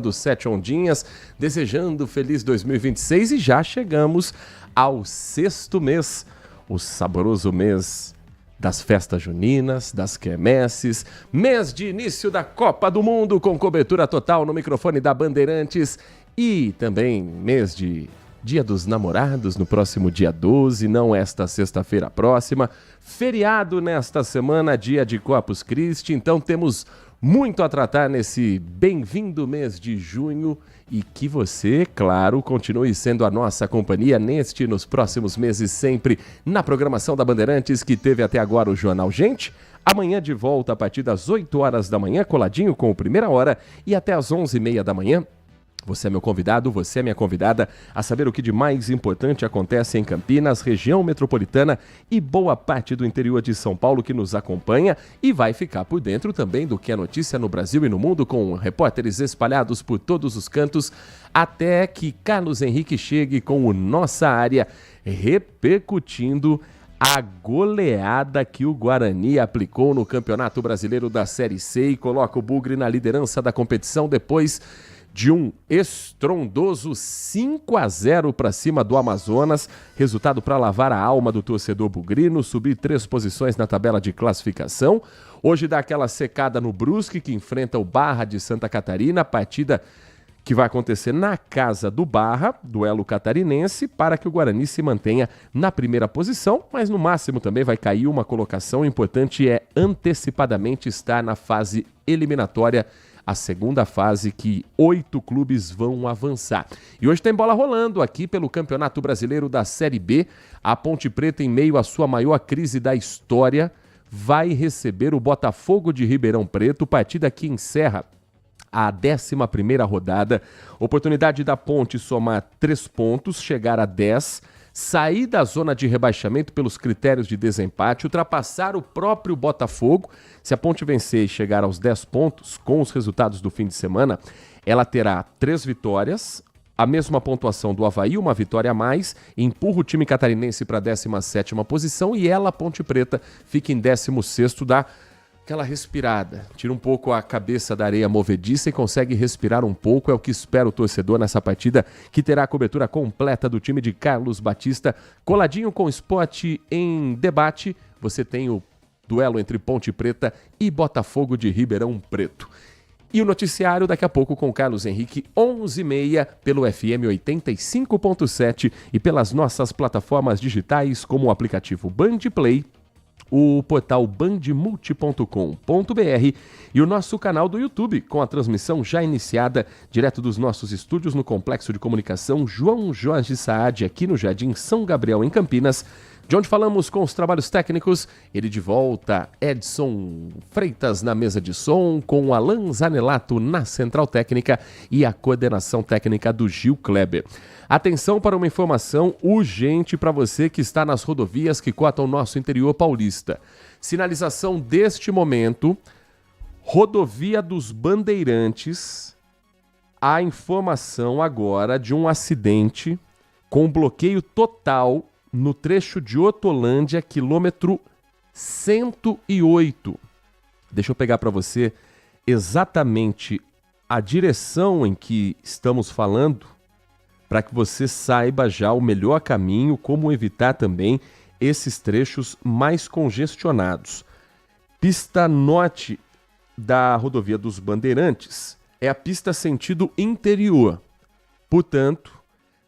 dos Sete Ondinhas, desejando feliz 2026 e já chegamos ao sexto mês, o saboroso mês das festas juninas, das quermesses, mês de início da Copa do Mundo com cobertura total no microfone da Bandeirantes e também mês de Dia dos Namorados no próximo dia 12, não esta sexta-feira próxima, feriado nesta semana, dia de Corpus Christi, então temos muito a tratar nesse bem-vindo mês de junho e que você, claro, continue sendo a nossa companhia neste e nos próximos meses sempre na programação da Bandeirantes que teve até agora o Jornal Gente. Amanhã de volta a partir das 8 horas da manhã, coladinho com o Primeira Hora e até as 11h30 da manhã. Você é meu convidado, você é minha convidada a saber o que de mais importante acontece em Campinas, região metropolitana e boa parte do interior de São Paulo que nos acompanha e vai ficar por dentro também do que é notícia no Brasil e no mundo com repórteres espalhados por todos os cantos até que Carlos Henrique chegue com o Nossa Área repercutindo a goleada que o Guarani aplicou no Campeonato Brasileiro da Série C e coloca o Bugre na liderança da competição depois de um estrondoso 5-0 para cima do Amazonas, resultado para lavar a alma do torcedor bugrino, subir 3 posições na tabela de classificação. Hoje dá aquela secada no Brusque, que enfrenta o Barra de Santa Catarina, partida que vai acontecer na casa do Barra, duelo catarinense, para que o Guarani se mantenha na primeira posição, mas no máximo também vai cair uma colocação. O importante é antecipadamente estar na fase eliminatória, a segunda fase que 8 clubes vão avançar. E hoje tem bola rolando aqui pelo Campeonato Brasileiro da Série B. A Ponte Preta, em meio à sua maior crise da história, vai receber o Botafogo de Ribeirão Preto, partida que encerra a 11ª rodada. Oportunidade da Ponte somar 3 pontos, chegar a 10, sair da zona de rebaixamento pelos critérios de desempate, ultrapassar o próprio Botafogo. Se a Ponte vencer e chegar aos 10 pontos, com os resultados do fim de semana, ela terá 3 vitórias, a mesma pontuação do Avaí, uma vitória a mais, empurra o time catarinense para a 17ª posição e ela, Ponte Preta, fica em 16º, dá aquela respirada, tira um pouco a cabeça da areia movediça e consegue respirar um pouco, é o que espera o torcedor nessa partida, que terá a cobertura completa do time de Carlos Batista, coladinho com o Esporte em Debate. Você tem o duelo entre Ponte Preta e Botafogo de Ribeirão Preto. E o noticiário daqui a pouco com Carlos Henrique, 11h30, pelo FM 85.7 e pelas nossas plataformas digitais como o aplicativo Bandplay, o portal bandmulti.com.br e o nosso canal do YouTube, com a transmissão já iniciada direto dos nossos estúdios no Complexo de Comunicação João Jorge Saad, aqui no Jardim São Gabriel, em Campinas, de onde falamos com os trabalhos técnicos. Ele de volta, Edson Freitas na mesa de som, com Alan Zanelato na central técnica e a coordenação técnica do Gil Kleber. Atenção para uma informação urgente para você que está nas rodovias que cortam o nosso interior paulista. Sinalização deste momento, rodovia dos Bandeirantes, a informação agora de um acidente com bloqueio total no trecho de Hortolândia, quilômetro 108. Deixa eu pegar para você exatamente a direção em que estamos falando, para que você saiba já o melhor caminho, como evitar também esses trechos mais congestionados. Pista norte da rodovia dos Bandeirantes é a pista sentido interior. Portanto,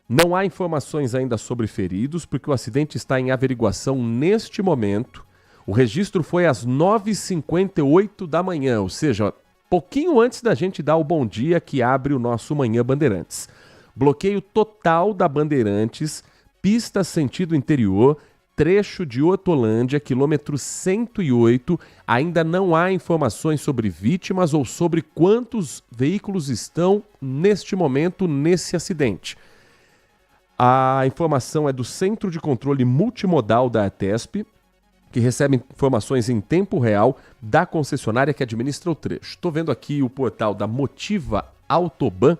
não há informações ainda sobre feridos, porque o acidente está em averiguação neste momento. O registro foi às 9h58 da manhã, ou seja, pouquinho antes da gente dar o bom dia que abre o nosso Manhã Bandeirantes. Bloqueio total da Bandeirantes, pista sentido interior, trecho de Hortolândia, quilômetro 108. Ainda não há informações sobre vítimas ou sobre quantos veículos estão neste momento nesse acidente. A informação é do Centro de Controle Multimodal da ATESP, que recebe informações em tempo real da concessionária que administra o trecho. Estou vendo aqui o portal da Motiva Autoban.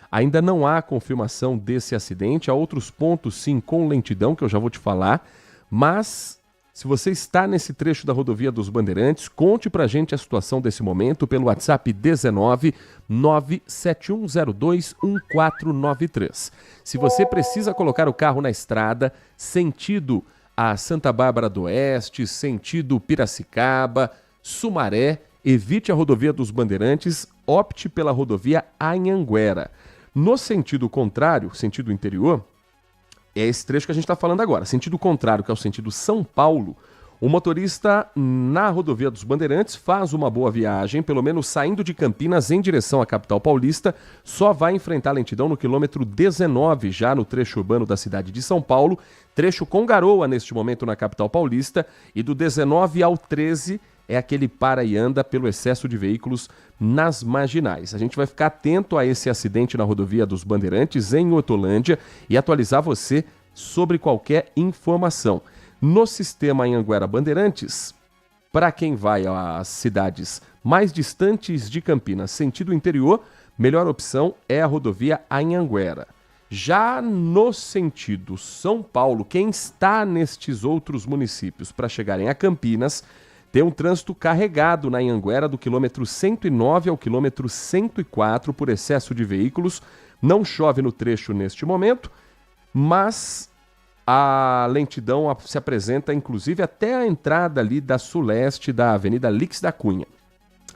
Ainda não há confirmação desse acidente. Há outros pontos, sim, com lentidão, que eu já vou te falar. Mas Se você está nesse trecho da rodovia dos Bandeirantes, conte pra gente a situação desse momento pelo WhatsApp 19 97102 1493. Se você precisa colocar o carro na estrada, sentido a Santa Bárbara do Oeste, sentido Piracicaba, Sumaré, evite a rodovia dos Bandeirantes, opte pela rodovia Anhanguera. No sentido contrário, sentido interior, é esse trecho que a gente está falando agora. Sentido contrário, que é o sentido São Paulo, o motorista na rodovia dos Bandeirantes faz uma boa viagem, pelo menos saindo de Campinas em direção à capital paulista, só vai enfrentar lentidão no quilômetro 19, já no trecho urbano da cidade de São Paulo, trecho com garoa neste momento na capital paulista, e do 19 ao 13 é aquele para e anda pelo excesso de veículos nas marginais. A gente vai ficar atento a esse acidente na rodovia dos Bandeirantes, em Hortolândia, e atualizar você sobre qualquer informação. No sistema Anhanguera Bandeirantes, para quem vai às cidades mais distantes de Campinas, sentido interior, melhor opção é a rodovia Anhanguera. Já no sentido São Paulo, quem está nestes outros municípios para chegarem a Campinas, tem um trânsito carregado na Anhanguera do quilômetro 109 ao quilômetro 104 por excesso de veículos. Não chove no trecho neste momento, mas a lentidão se apresenta inclusive até a entrada ali da suleste da Avenida Lix da Cunha.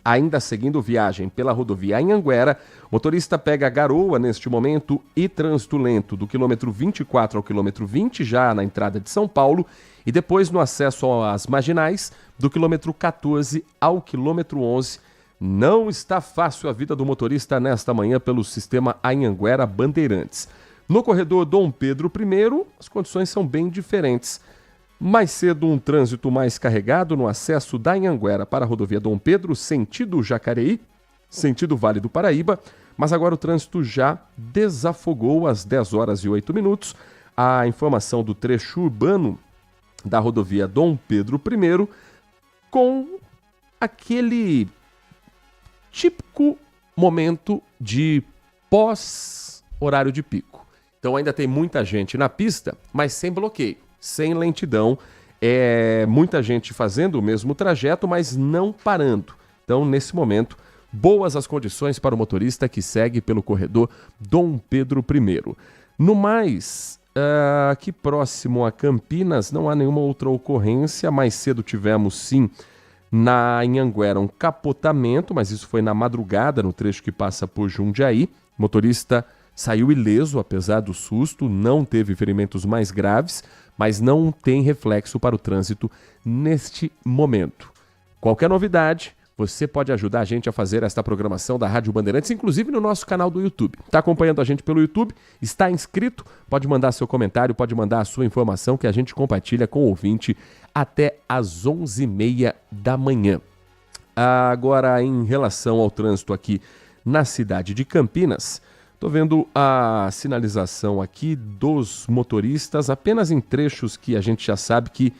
Ainda seguindo viagem pela rodovia Anhanguera, motorista pega garoa neste momento e trânsito lento do quilômetro 24 ao quilômetro 20, já na entrada de São Paulo, e depois no acesso às marginais, do quilômetro 14 ao quilômetro 11. Não está fácil a vida do motorista nesta manhã pelo sistema Anhanguera Bandeirantes. No corredor Dom Pedro I, as condições são bem diferentes. Mais cedo, um trânsito mais carregado no acesso da Anhanguera para a rodovia Dom Pedro, sentido Jacareí, sentido Vale do Paraíba, mas agora o trânsito já desafogou às 10 horas e 8 minutos. A informação do trecho urbano da rodovia Dom Pedro I, com aquele típico momento de pós-horário de pico. Então ainda tem muita gente na pista, mas sem bloqueio, sem lentidão, muita gente fazendo o mesmo trajeto, mas não parando. Então, nesse momento, boas as condições para o motorista que segue pelo corredor Dom Pedro I. No mais, aqui próximo a Campinas, não há nenhuma outra ocorrência. Mais cedo tivemos, sim, na Anhanguera um capotamento, mas isso foi na madrugada, no trecho que passa por Jundiaí. O motorista saiu ileso, apesar do susto, não teve ferimentos mais graves, mas não tem reflexo para o trânsito neste momento. Qualquer novidade, você pode ajudar a gente a fazer esta programação da Rádio Bandeirantes, inclusive no nosso canal do YouTube. Está acompanhando a gente pelo YouTube? Está inscrito? Pode mandar seu comentário, pode mandar a sua informação que a gente compartilha com o ouvinte até às 11h30 da manhã. Agora, em relação ao trânsito aqui na cidade de Campinas, estou vendo a sinalização aqui dos motoristas apenas em trechos que a gente já sabe que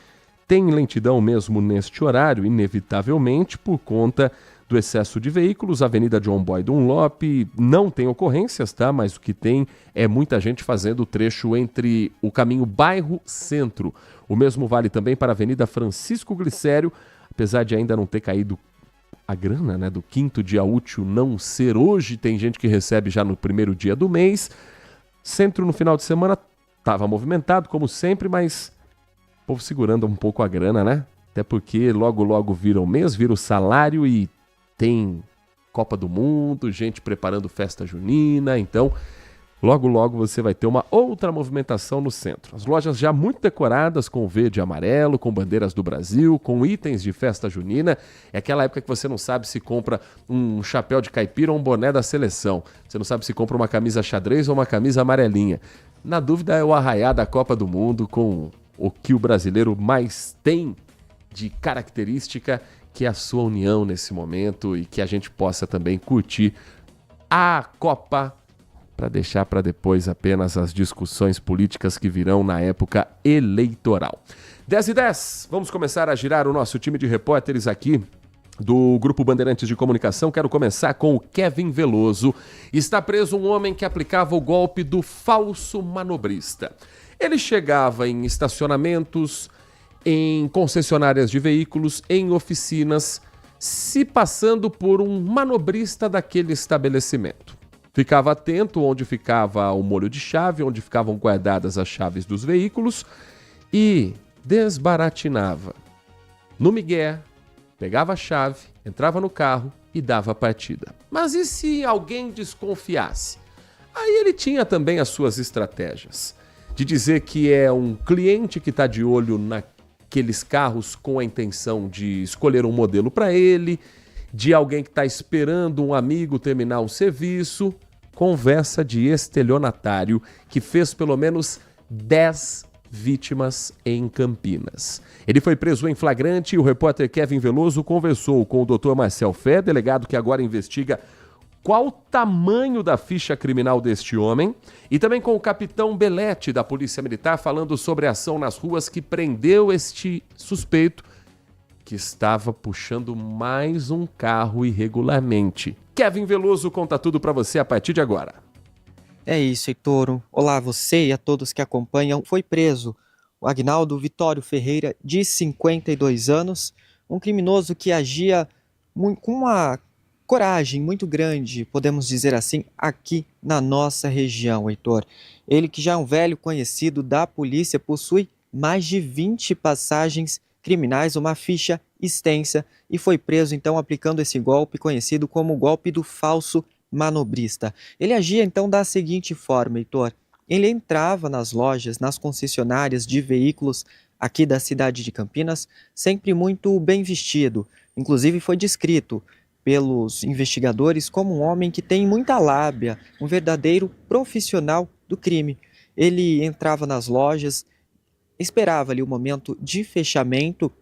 tem lentidão mesmo neste horário, inevitavelmente, por conta do excesso de veículos. A Avenida John Boy Dunlop não tem ocorrências, tá? Mas o que tem é muita gente fazendo o trecho entre o caminho bairro-centro. O mesmo vale também para a Avenida Francisco Glicério, apesar de ainda não ter caído a grana, né, do quinto dia útil não ser hoje, tem gente que recebe já no primeiro dia do mês. Centro no final de semana estava movimentado, como sempre, mas o povo segurando um pouco a grana, né? Até porque logo vira o mês, vira o salário e tem Copa do Mundo, gente preparando festa junina, então logo você vai ter uma outra movimentação no centro. As lojas já muito decoradas com verde e amarelo, com bandeiras do Brasil, com itens de festa junina. É aquela época que você não sabe se compra um chapéu de caipira ou um boné da seleção. Você não sabe se compra uma camisa xadrez ou uma camisa amarelinha. Na dúvida é o arraiá da Copa do Mundo com o que o brasileiro mais tem de característica, que é a sua união nesse momento e que a gente possa também curtir a Copa para deixar para depois apenas as discussões políticas que virão na época eleitoral. 10h10, vamos começar a girar o nosso time de repórteres aqui do Grupo Bandeirantes de Comunicação. Quero começar com o Kevin Veloso. Está preso um homem que aplicava o golpe do falso manobrista. Ele chegava em estacionamentos, em concessionárias de veículos, em oficinas, se passando por um manobrista daquele estabelecimento. Ficava atento onde ficava o molho de chave, onde ficavam guardadas as chaves dos veículos e desbaratinava. No migué, pegava a chave, entrava no carro e dava a partida. Mas e se alguém desconfiasse? Aí ele tinha também as suas estratégias. De dizer que é um cliente que está de olho naqueles carros com a intenção de escolher um modelo para ele, de alguém que está esperando um amigo terminar um serviço. Conversa de estelionatário que fez pelo menos 10 vítimas em Campinas. Ele foi preso em flagrante e o repórter Kevin Veloso conversou com o Dr. Marcel Fé, delegado que agora investiga qual o tamanho da ficha criminal deste homem, e também com o capitão Belete da Polícia Militar falando sobre a ação nas ruas que prendeu este suspeito que estava puxando mais um carro irregularmente. Kevin Veloso conta tudo para você a partir de agora. É isso, Heitor. Olá, você e a todos que acompanham. Foi preso o Agnaldo Vitório Ferreira, de 52 anos, um criminoso que agia com uma coragem muito grande, podemos dizer assim, aqui na nossa região, Heitor. Ele, que já é um velho conhecido da polícia, possui mais de 20 passagens criminais, uma ficha extensa, e foi preso então aplicando esse golpe conhecido como o golpe do falso manobrista. Ele agia então da seguinte forma, Heitor. Ele entrava nas lojas, nas concessionárias de veículos aqui da cidade de Campinas, sempre muito bem vestido. Inclusive foi descrito pelos investigadores como um homem que tem muita lábia, um verdadeiro profissional do crime. Ele entrava nas lojas, esperava ali o momento de fechamento,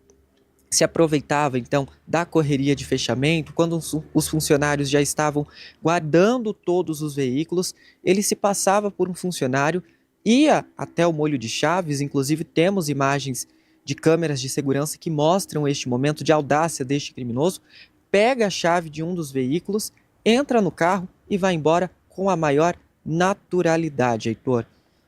se aproveitava então da correria de fechamento, quando os funcionários já estavam guardando todos os veículos, ele se passava por um funcionário, ia até o molho de chaves, inclusive temos imagens de câmeras de segurança que mostram este momento de audácia deste criminoso, pega a chave de um dos veículos, entra no carro e vai embora com a maior naturalidade, Heitor.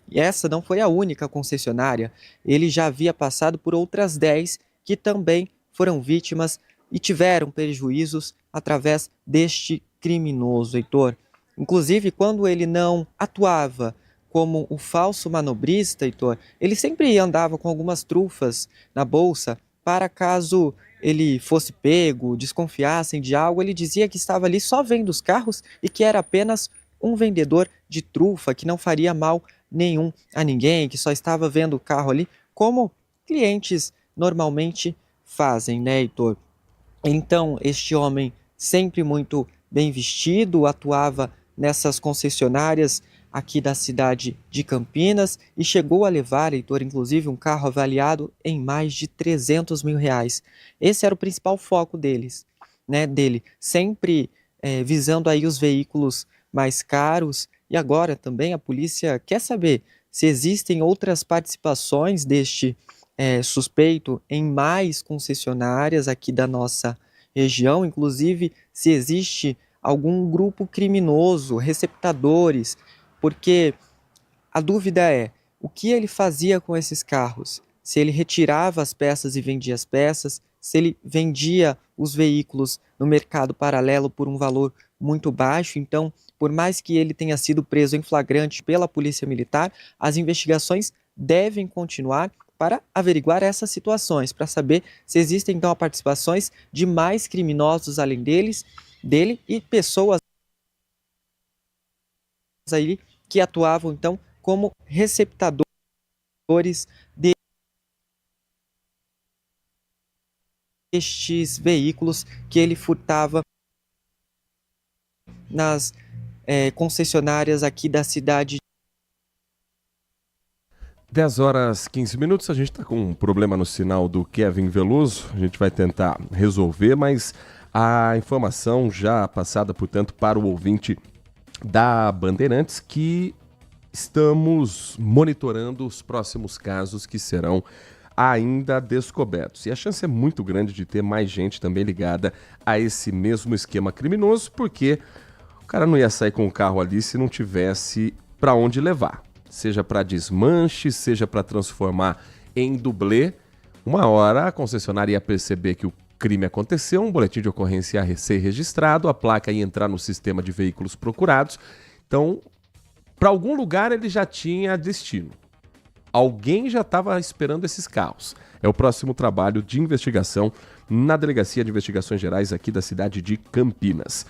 E essa não foi a única concessionária, ele já havia passado por outras 10 que também foram vítimas e tiveram prejuízos através deste criminoso, Heitor. Inclusive, quando ele não atuava como o falso manobrista, Heitor, ele sempre andava com algumas trufas na bolsa para caso ele fosse pego, desconfiassem de algo, ele dizia que estava ali só vendo os carros e que era apenas um vendedor de trufa, que não faria mal nenhum a ninguém, que só estava vendo o carro ali, como clientes normalmente fazem, né, Heitor? Então, este homem, sempre muito bem vestido, atuava nessas concessionárias aqui da cidade de Campinas e chegou a levar, Heitor, inclusive, um carro avaliado em mais de 300 mil reais. Esse era o principal foco dele, sempre visando aí os veículos mais caros. E agora também a polícia quer saber se existem outras participações deste suspeito em mais concessionárias aqui da nossa região, inclusive se existe algum grupo criminoso, receptadores, porque a dúvida é o que ele fazia com esses carros, se ele retirava as peças e vendia as peças, se ele vendia os veículos no mercado paralelo por um valor muito baixo. Então, por mais que ele tenha sido preso em flagrante pela Polícia Militar, as investigações devem continuar para averiguar essas situações, para saber se existem então participações de mais criminosos além dele e pessoas aí que atuavam então como receptadores destes veículos que ele furtava nas concessionárias aqui da cidade. 10 horas 15 minutos, a gente está com um problema no sinal do Kevin Veloso, a gente vai tentar resolver, mas a informação já passada, portanto, para o ouvinte da Bandeirantes, que estamos monitorando os próximos casos que serão ainda descobertos. E a chance é muito grande de ter mais gente também ligada a esse mesmo esquema criminoso, porque o cara não ia sair com o carro ali se não tivesse para onde levar. Seja para desmanche, seja para transformar em dublê. Uma hora a concessionária ia perceber que o crime aconteceu, um boletim de ocorrência ia ser registrado, a placa ia entrar no sistema de veículos procurados. Então, para algum lugar ele já tinha destino. Alguém já estava esperando esses carros. É o próximo trabalho de investigação na Delegacia de Investigações Gerais aqui da cidade de Campinas.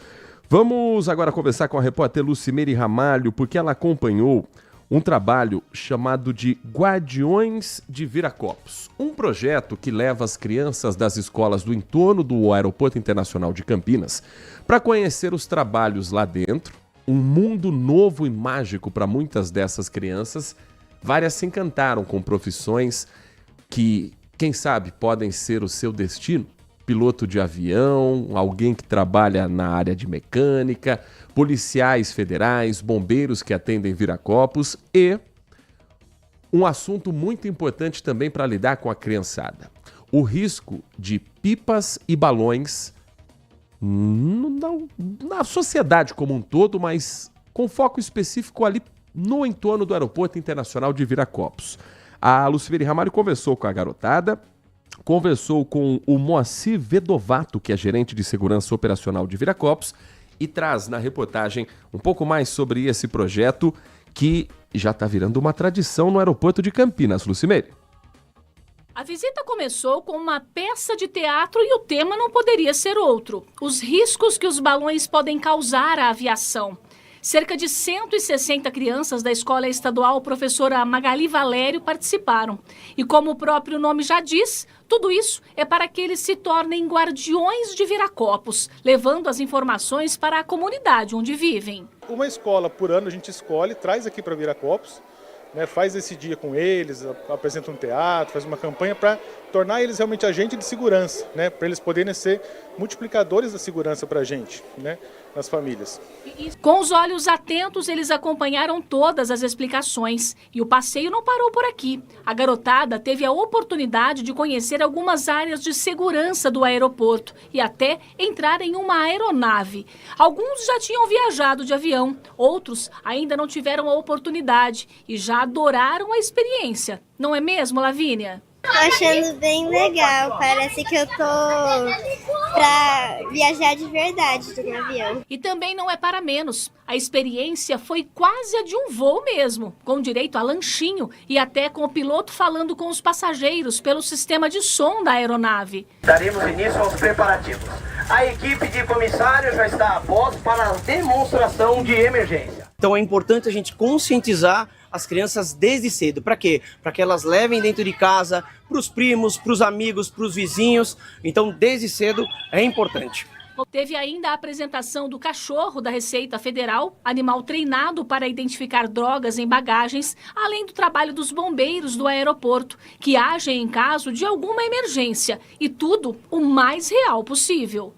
Vamos agora conversar com a repórter Lucimeire Ramalho, porque ela acompanhou um trabalho chamado de Guardiões de Viracopos. Um projeto que leva as crianças das escolas do entorno do Aeroporto Internacional de Campinas para conhecer os trabalhos lá dentro, um mundo novo e mágico para muitas dessas crianças. Várias se encantaram com profissões que, quem sabe, podem ser o seu destino. Piloto de avião, alguém que trabalha na área de mecânica, policiais federais, bombeiros que atendem Viracopos e um assunto muito importante também para lidar com a criançada: o risco de pipas e balões na sociedade como um todo, mas com foco específico ali no entorno do Aeroporto Internacional de Viracopos. A Lucimeire Ramalho conversou com a garotada, conversou com o Moacir Vedovato, que é gerente de segurança operacional de Viracopos, e traz na reportagem um pouco mais sobre esse projeto que já está virando uma tradição no aeroporto de Campinas. Lucimeire. A visita começou com uma peça de teatro e o tema não poderia ser outro: os riscos que os balões podem causar à aviação. Cerca de 160 crianças da Escola Estadual Professora Magali Valério participaram. E como o próprio nome já diz, tudo isso é para que eles se tornem guardiões de Viracopos, levando as informações para a comunidade onde vivem. Uma escola por ano a gente escolhe, traz aqui para Viracopos, né, faz esse dia com eles, apresenta um teatro, faz uma campanha para tornar eles realmente agentes de segurança, né, para eles poderem ser multiplicadores da segurança para a gente, né, nas famílias. Com os olhos atentos, eles acompanharam todas as explicações e o passeio não parou por aqui. A garotada teve a oportunidade de conhecer algumas áreas de segurança do aeroporto e até entrar em uma aeronave. Alguns já tinham viajado de avião, outros ainda não tiveram a oportunidade e já adoraram a experiência. Não é mesmo, Lavínia? Tô achando bem legal, parece que eu tô pra viajar de verdade no avião. E também não é para menos. A experiência foi quase a de um voo mesmo, com direito a lanchinho e até com o piloto falando com os passageiros pelo sistema de som da aeronave. Daremos início aos preparativos. A equipe de comissário já está a posto para a demonstração de emergência. Então é importante a gente conscientizar as crianças desde cedo. Para quê? Para que elas levem dentro de casa, para os primos, para os amigos, para os vizinhos. Então, desde cedo é importante. Teve ainda a apresentação do cachorro da Receita Federal, animal treinado para identificar drogas em bagagens, além do trabalho dos bombeiros do aeroporto, que agem em caso de alguma emergência. E tudo o mais real possível.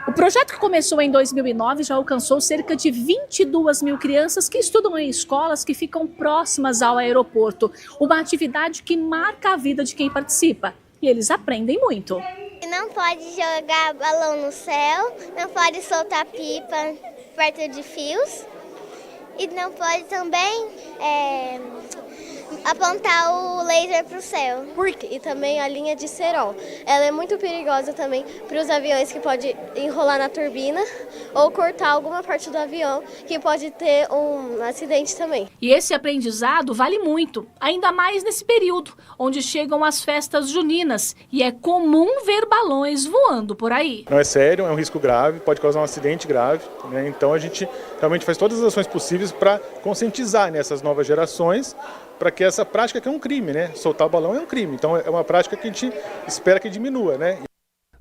O projeto, que começou em 2009, já alcançou cerca de 22 mil crianças que estudam em escolas que ficam próximas ao aeroporto. Uma atividade que marca a vida de quem participa. E eles aprendem muito. Não pode jogar balão no céu, não pode soltar pipa perto de fios e não pode também apontar o laser para o céu. E também a linha de cerol. Ela é muito perigosa também para os aviões, que pode enrolar na turbina ou cortar alguma parte do avião, que pode ter um acidente também. E esse aprendizado vale muito, ainda mais nesse período, onde chegam as festas juninas e é comum ver balões voando por aí. Não é sério, é um risco grave, pode causar um acidente grave, né? Então a gente realmente faz todas as ações possíveis para conscientizar nessas novas gerações, para que essa prática, que é um crime, né? Soltar o balão é um crime, então é uma prática que a gente espera que diminua, né?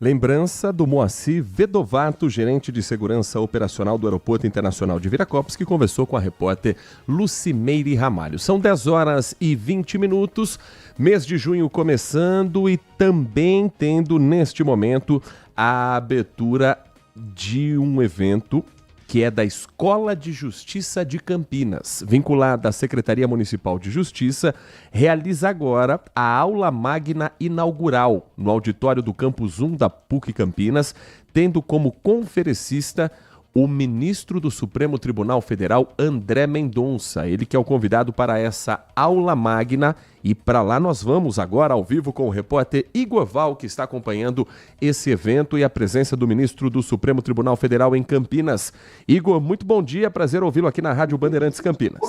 Lembrança do Moacir Vedovato, gerente de segurança operacional do Aeroporto Internacional de Viracopos, que conversou com a repórter Lucimeire Ramalho. São 10 horas e 20 minutos, mês de junho começando e também tendo neste momento a abertura de um evento que é da Escola de Justiça de Campinas, vinculada à Secretaria Municipal de Justiça, realiza agora a aula magna inaugural no auditório do Campus 1 da PUC Campinas, tendo como conferencista o ministro do Supremo Tribunal Federal, André Mendonça. Ele que é o convidado para essa aula magna. E para lá nós vamos agora ao vivo com o repórter Igor Val, que está acompanhando esse evento e a presença do ministro do Supremo Tribunal Federal em Campinas. Igor, muito bom dia, prazer ouvi-lo aqui na Rádio Bandeirantes Campinas.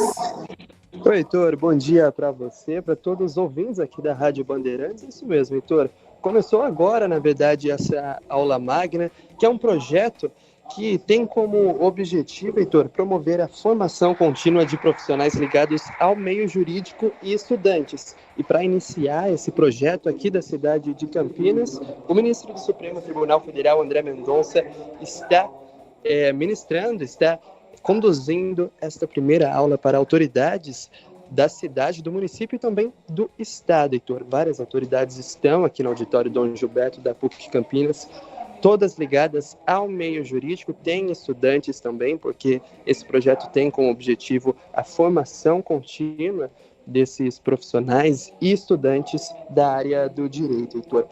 Oi, Heitor, bom dia para você, para todos os ouvintes aqui da Rádio Bandeirantes. Isso mesmo, Heitor. Começou agora, na verdade, essa aula magna, que é um projeto que tem como objetivo, Heitor, promover a formação contínua de profissionais ligados ao meio jurídico e estudantes. E para iniciar esse projeto aqui da cidade de Campinas, o ministro do Supremo Tribunal Federal, André Mendonça, está está conduzindo esta primeira aula para autoridades da cidade, do município e também do estado, Heitor. Várias autoridades estão aqui no auditório Dom Gilberto da PUC Campinas, todas ligadas ao meio jurídico, tem estudantes também, porque esse projeto tem como objetivo a formação contínua desses profissionais e estudantes da área do direito, Heitor.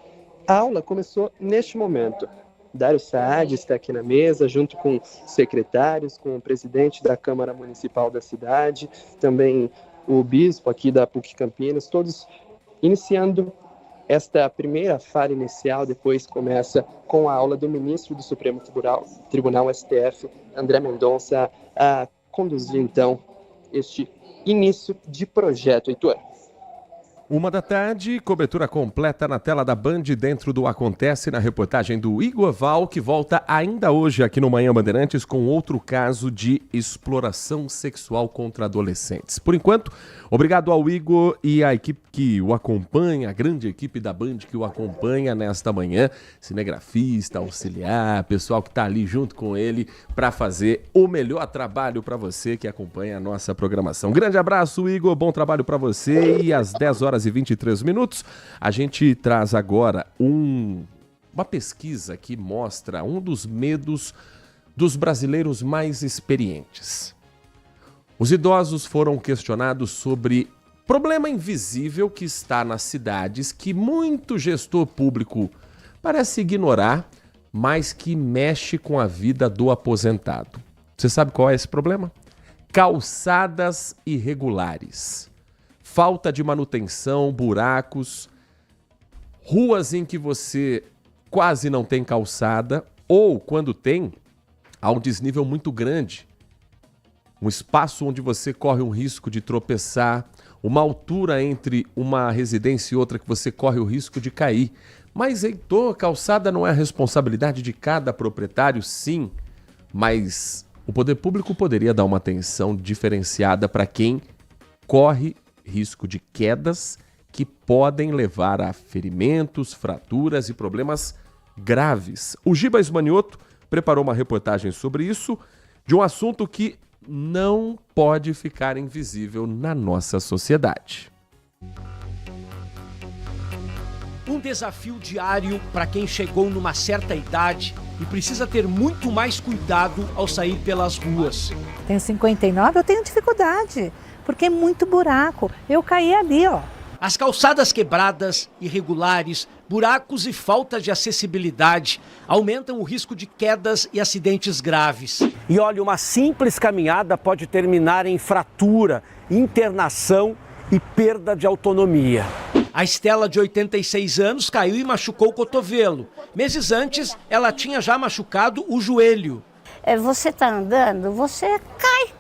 A aula começou neste momento. Dário Saad está aqui na mesa, junto com secretários, com o presidente da Câmara Municipal da cidade, também o bispo aqui da PUC Campinas, todos iniciando esta primeira fala inicial. Depois começa com a aula do ministro do Supremo Tribunal STF, André Mendonça, a conduzir então este início de projeto, Heitor. 13h, cobertura completa na tela da Band dentro do Acontece, na reportagem do Igor Val, que volta ainda hoje aqui no Manhã Bandeirantes com outro caso de exploração sexual contra adolescentes. Por enquanto, obrigado ao Igor e à equipe que o acompanha, a grande equipe da Band que o acompanha nesta manhã, cinegrafista, auxiliar, pessoal que está ali junto com ele para fazer o melhor trabalho para você que acompanha a nossa programação. Grande abraço, Igor, bom trabalho para você. E às 10h23, a gente traz agora uma pesquisa que mostra um dos medos dos brasileiros mais experientes. Os idosos foram questionados sobre problema invisível que está nas cidades, que muito gestor público parece ignorar, mas que mexe com a vida do aposentado. Você sabe qual é esse problema? Calçadas irregulares. Falta de manutenção, buracos, ruas em que você quase não tem calçada, ou quando tem, há um desnível muito grande. Um espaço onde você corre um risco de tropeçar, uma altura entre uma residência e outra que você corre o risco de cair. Mas, Heitor, calçada não é a responsabilidade de cada proprietário, sim, mas o poder público poderia dar uma atenção diferenciada para quem corre risco de quedas que podem levar a ferimentos, fraturas e problemas graves. O Giba Esmanioto preparou uma reportagem sobre isso, de um assunto que não pode ficar invisível na nossa sociedade. Um desafio diário para quem chegou numa certa idade e precisa ter muito mais cuidado ao sair pelas ruas. Tenho 59, eu tenho dificuldade, porque é muito buraco. Eu caí ali, ó. As calçadas quebradas, irregulares, buracos e falta de acessibilidade aumentam o risco de quedas e acidentes graves. E olha, uma simples caminhada pode terminar em fratura, internação e perda de autonomia. A Estela, de 86 anos, caiu e machucou o cotovelo. Meses antes, ela tinha já machucado o joelho. Você está andando, você cai.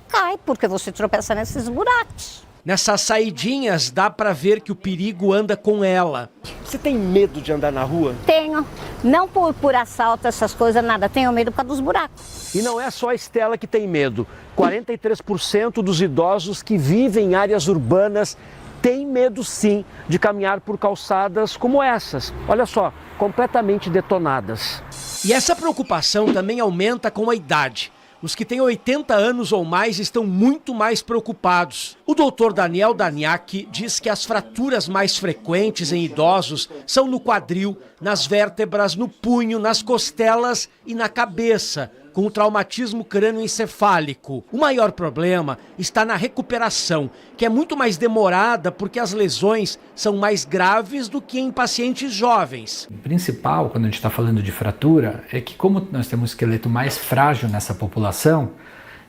Cai, porque você tropeça nesses buracos. Nessas saidinhas, dá para ver que o perigo anda com ela. Você tem medo de andar na rua? Tenho. Não por assalto, essas coisas, nada. Tenho medo por causa dos buracos. E não é só a Estela que tem medo. 43% dos idosos que vivem em áreas urbanas têm medo, sim, de caminhar por calçadas como essas. Olha só, completamente detonadas. E essa preocupação também aumenta com a idade. Os que têm 80 anos ou mais estão muito mais preocupados. O doutor Daniel Daniak diz que as fraturas mais frequentes em idosos são no quadril, nas vértebras, no punho, nas costelas e na cabeça, com o traumatismo crânioencefálico. O maior problema está na recuperação, que é muito mais demorada porque as lesões são mais graves do que em pacientes jovens. O principal, quando a gente está falando de fratura, é que como nós temos um esqueleto mais frágil nessa população,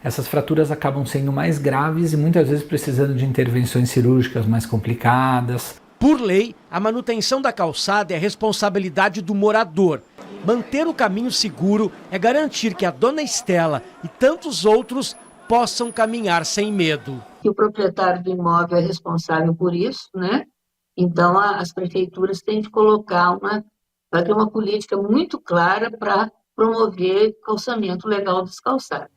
essas fraturas acabam sendo mais graves e muitas vezes precisando de intervenções cirúrgicas mais complicadas. Por lei, a manutenção da calçada é responsabilidade do morador. Manter o caminho seguro é garantir que a dona Estela e tantos outros possam caminhar sem medo. E o proprietário do imóvel é responsável por isso, né? Então as prefeituras têm que vai ter uma política muito clara para promover calçamento legal dos calçados.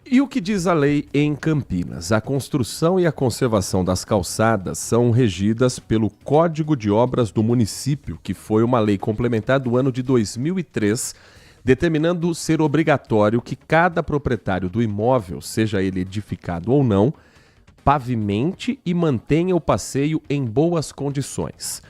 E o que diz a lei em Campinas? A construção e a conservação das calçadas são regidas pelo Código de Obras do município, que foi uma lei complementar do ano de 2003, determinando ser obrigatório que cada proprietário do imóvel, seja ele edificado ou não, pavimente e mantenha o passeio em boas condições.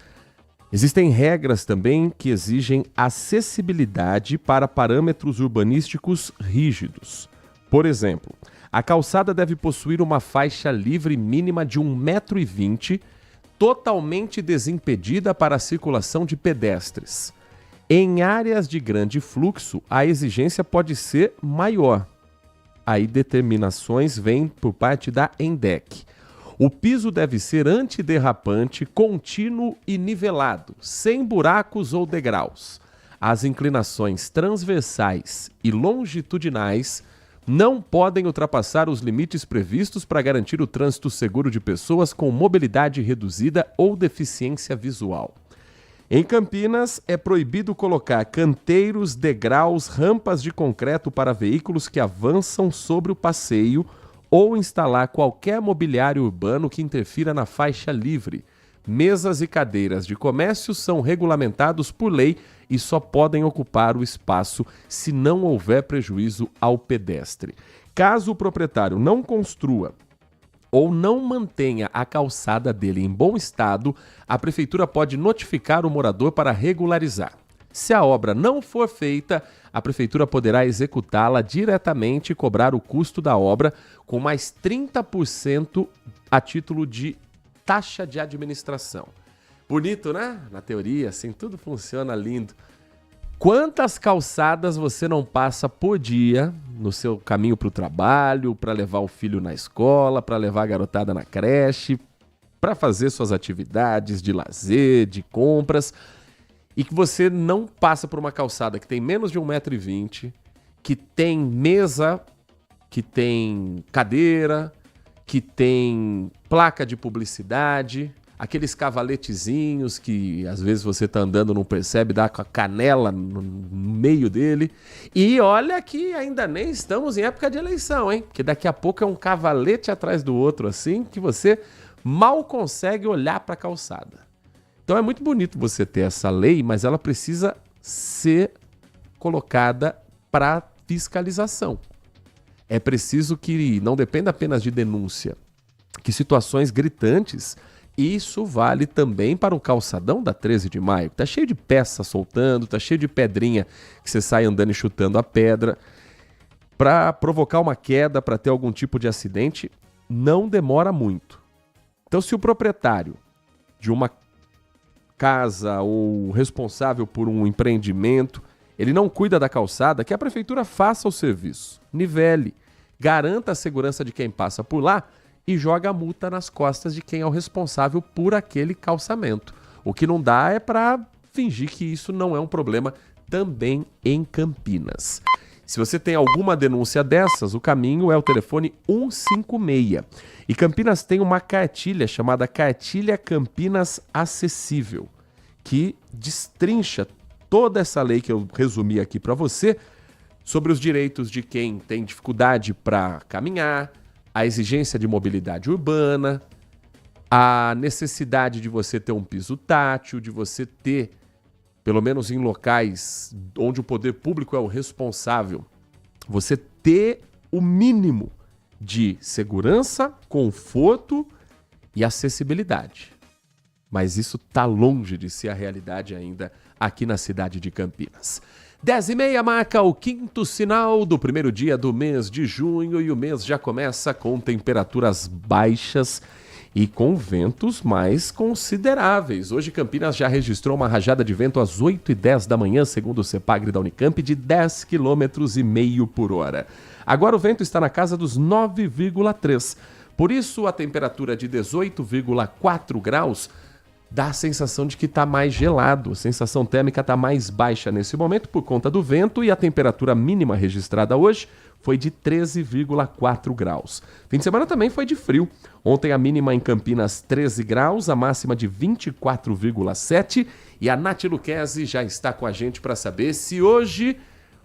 Existem regras também que exigem acessibilidade para parâmetros urbanísticos rígidos. Por exemplo, a calçada deve possuir uma faixa livre mínima de 1,20 m, totalmente desimpedida para a circulação de pedestres. Em áreas de grande fluxo, a exigência pode ser maior. Aí determinações vêm por parte da ENDEC. O piso deve ser antiderrapante, contínuo e nivelado, sem buracos ou degraus. As inclinações transversais e longitudinais não podem ultrapassar os limites previstos para garantir o trânsito seguro de pessoas com mobilidade reduzida ou deficiência visual. Em Campinas, é proibido colocar canteiros, degraus, rampas de concreto para veículos que avançam sobre o passeio ou instalar qualquer mobiliário urbano que interfira na faixa livre. Mesas e cadeiras de comércio são regulamentados por lei e só podem ocupar o espaço se não houver prejuízo ao pedestre. Caso o proprietário não construa ou não mantenha a calçada dele em bom estado, a prefeitura pode notificar o morador para regularizar. Se a obra não for feita, a prefeitura poderá executá-la diretamente e cobrar o custo da obra com mais 30% a título de taxa de administração. Bonito, né? Na teoria, assim, tudo funciona lindo. Quantas calçadas você não passa por dia no seu caminho para o trabalho, para levar o filho na escola, para levar a garotada na creche, para fazer suas atividades de lazer, de compras, e que você não passa por uma calçada que tem menos de 1,20 m, que tem mesa, que tem cadeira, que tem placa de publicidade, aqueles cavaletezinhos que às vezes você tá andando não percebe, dá com a canela no meio dele. E olha que ainda nem estamos em época de eleição, hein? Que daqui a pouco é um cavalete atrás do outro assim, que você mal consegue olhar para a calçada. Então é muito bonito você ter essa lei, mas ela precisa ser colocada para fiscalização. É preciso que não dependa apenas de denúncia, que situações gritantes, isso vale também para o calçadão da 13 de maio. Tá cheio de peça soltando, tá cheio de pedrinha que você sai andando e chutando a pedra. Para provocar uma queda, para ter algum tipo de acidente, não demora muito. Então, se o proprietário de uma casa ou responsável por um empreendimento, ele não cuida da calçada, que a prefeitura faça o serviço, nivele, garanta a segurança de quem passa por lá e joga a multa nas costas de quem é o responsável por aquele calçamento. O que não dá é para fingir que isso não é um problema também em Campinas. Se você tem alguma denúncia dessas, o caminho é o telefone 156. E Campinas tem uma cartilha chamada Cartilha Campinas Acessível, que destrincha toda essa lei que eu resumi aqui para você, sobre os direitos de quem tem dificuldade para caminhar, a exigência de mobilidade urbana, a necessidade de você ter um piso tátil, de você ter, pelo menos em locais onde o poder público é o responsável, você ter o mínimo de segurança, conforto e acessibilidade. Mas isso está longe de ser a realidade ainda aqui na cidade de Campinas. 10h30 marca o 5º sinal do primeiro dia do mês de junho e o mês já começa com temperaturas baixas e com ventos mais consideráveis. Hoje Campinas já registrou uma rajada de vento às 8h10 da manhã, segundo o CEPAGRE da Unicamp, de 10,5 km por hora. Agora o vento está na casa dos 9,3. Por isso a temperatura de 18,4 graus dá a sensação de que está mais gelado. A sensação térmica está mais baixa nesse momento por conta do vento e a temperatura mínima registrada hoje foi de 13,4 graus. Fim de semana também foi de frio. Ontem a mínima em Campinas 13 graus, a máxima de 24,7 e a Nath Luquezzi já está com a gente para saber se hoje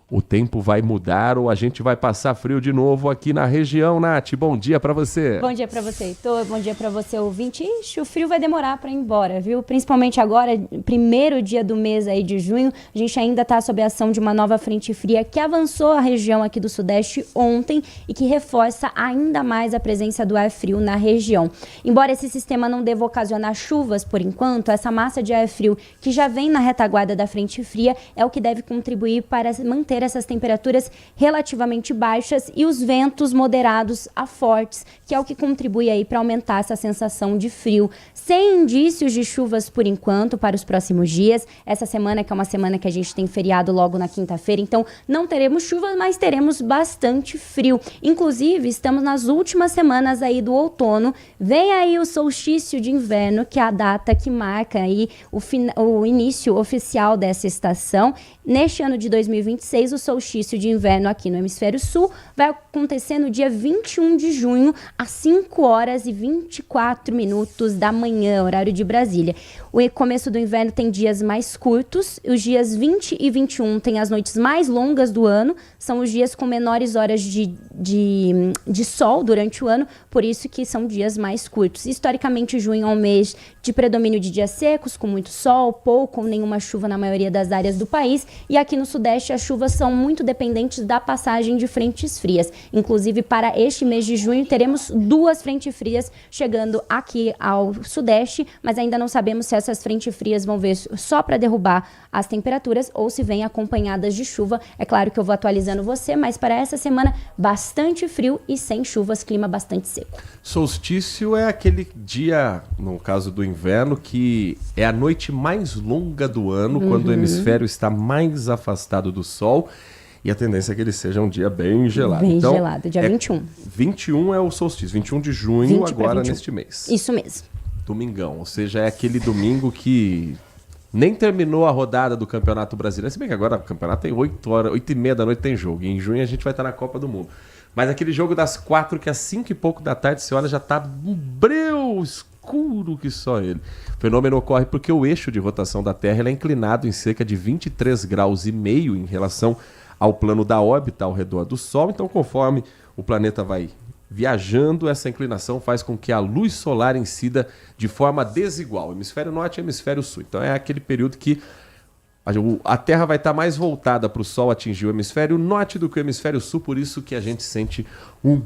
o tempo vai mudar ou a gente vai passar frio de novo aqui na região. Nath, bom dia para você. Bom dia para você, Heitor. Bom dia para você, ouvinte. Ixi, o frio vai demorar para ir embora, viu? Principalmente agora, primeiro dia do mês aí de junho, a gente ainda está sob a ação de uma nova frente fria que avançou a região aqui do Sudeste ontem e que reforça ainda mais a presença do ar frio na região. Embora esse sistema não deva ocasionar chuvas por enquanto, essa massa de ar frio que já vem na retaguarda da frente fria é o que deve contribuir para manter essas temperaturas relativamente baixas e os ventos moderados a fortes, que é o que contribui aí para aumentar essa sensação de frio. Sem indícios de chuvas por enquanto para os próximos dias. Essa semana, que é uma semana que a gente tem feriado logo na quinta-feira, então não teremos chuvas, mas teremos bastante frio. Inclusive, estamos nas últimas semanas aí do outono. Vem aí o solstício de inverno, que é a data que marca aí o início oficial dessa estação. Neste ano de 2026, o solstício de inverno aqui no Hemisfério Sul vai acontecer no dia 21 de junho, às 5h24 da manhã, horário de Brasília. O começo do inverno tem dias mais curtos, os dias 20 e 21 têm as noites mais longas do ano, são os dias com menores horas de sol durante o ano, por isso que são dias mais curtos. Historicamente, junho é um mês de predomínio de dias secos, com muito sol, pouco ou nenhuma chuva na maioria das áreas do país, e aqui no Sudeste as chuvas são muito dependentes da passagem de frentes frias. Inclusive, para este mês de junho, teremos 2 frentes frias chegando aqui ao Sudeste, mas ainda não sabemos se essas frentes frias vão vir só para derrubar as temperaturas ou se vêm acompanhadas de chuva. É claro que eu vou atualizando você, mas para essa semana, bastante frio e sem chuvas, clima bastante seco. Solstício é aquele dia, no caso do inverno, que é a noite mais longa do ano, quando o hemisfério está mais afastado do sol. E a tendência é que ele seja um dia bem gelado. Bem gelado, dia 21. 21 é o solstício, 21 de junho, agora neste mês. Isso mesmo. Domingão, ou seja, é aquele domingo que nem terminou a rodada do Campeonato Brasileiro. Se bem que agora o campeonato tem 8h30 da noite tem jogo. E em junho a gente vai estar na Copa do Mundo. Mas aquele jogo das 4, que às 5 e pouco da tarde, você olha, já está um breu escuro que só ele. O fenômeno ocorre porque o eixo de rotação da Terra ele é inclinado em cerca de 23,5 graus em relação ao plano da órbita ao redor do Sol. Então, conforme o planeta vai viajando, essa inclinação faz com que a luz solar incida de forma desigual, hemisfério norte e hemisfério sul. Então é aquele período que a Terra vai estar mais voltada para o Sol atingir o hemisfério norte do que o hemisfério sul, por isso que a gente sente um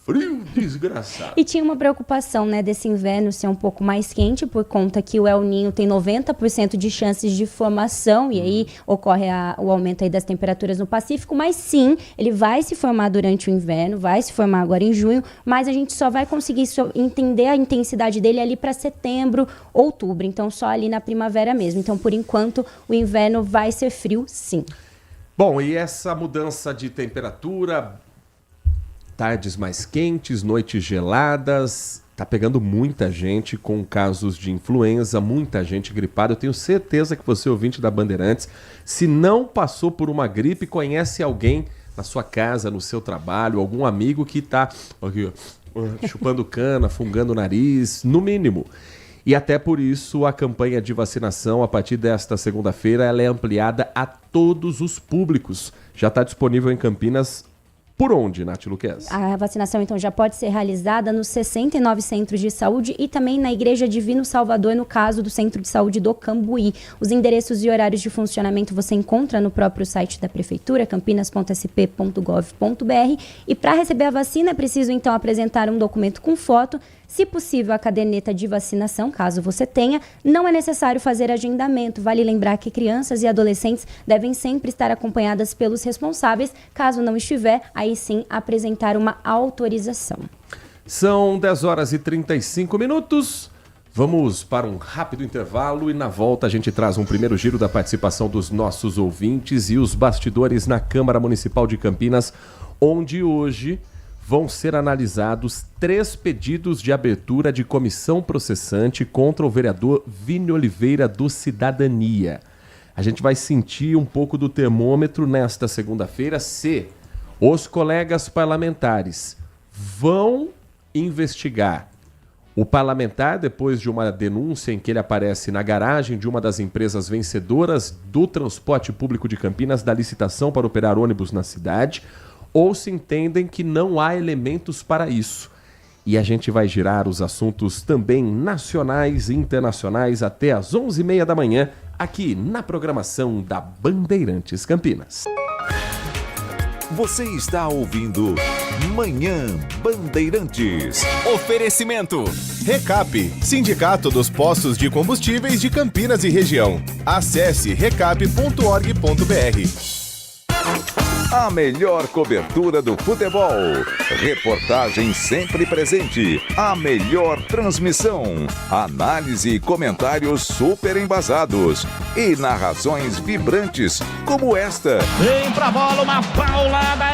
frio desgraçado. E tinha uma preocupação, né, desse inverno ser um pouco mais quente, por conta que o El Niño tem 90% de chances de formação, e aí ocorre o aumento aí das temperaturas no Pacífico, mas sim, ele vai se formar durante o inverno, vai se formar agora em junho, mas a gente só vai conseguir entender a intensidade dele ali para setembro, outubro, então só ali na primavera mesmo. Então, por enquanto, o inverno vai ser frio, sim. Bom, e essa mudança de temperatura, tardes mais quentes, noites geladas, tá pegando muita gente com casos de influenza, muita gente gripada. Eu tenho certeza que você, ouvinte da Bandeirantes, se não passou por uma gripe, conhece alguém na sua casa, no seu trabalho, algum amigo que tá aqui, chupando cana, fungando o nariz, no mínimo. E até por isso a campanha de vacinação, a partir desta segunda-feira, ela é ampliada a todos os públicos. Já está disponível em Campinas. Por onde, Nath Luquezzi? A vacinação, então, já pode ser realizada nos 69 centros de saúde e também na Igreja Divino Salvador, no caso do Centro de Saúde do Cambuí. Os endereços e horários de funcionamento você encontra no próprio site da Prefeitura, campinas.sp.gov.br. E para receber a vacina é preciso, então, apresentar um documento com foto, Se possível, a caderneta de vacinação, caso você tenha. Não é necessário fazer agendamento. Vale lembrar que crianças e adolescentes devem sempre estar acompanhadas pelos responsáveis. Caso não estiver, aí sim apresentar uma autorização. São 10 horas e 35 minutos. Vamos para um rápido intervalo e na volta a gente traz um primeiro giro da participação dos nossos ouvintes e os bastidores na Câmara Municipal de Campinas, onde hoje vão ser analisados 3 pedidos de abertura de comissão processante contra o vereador Vini Oliveira do Cidadania. A gente vai sentir um pouco do termômetro nesta segunda-feira se os colegas parlamentares vão investigar o parlamentar depois de uma denúncia em que ele aparece na garagem de uma das empresas vencedoras do transporte público de Campinas da licitação para operar ônibus na cidade, ou se entendem que não há elementos para isso. E a gente vai girar os assuntos também nacionais e internacionais até às 11h30 da manhã, aqui na programação da Bandeirantes Campinas. Você está ouvindo Manhã Bandeirantes. Oferecimento Recap, Sindicato dos Postos de Combustíveis de Campinas e Região. Acesse recap.org.br. A melhor cobertura do futebol. Reportagem sempre presente. A melhor transmissão. Análise e comentários super embasados. E narrações vibrantes como esta. Vem pra bola, uma paulada.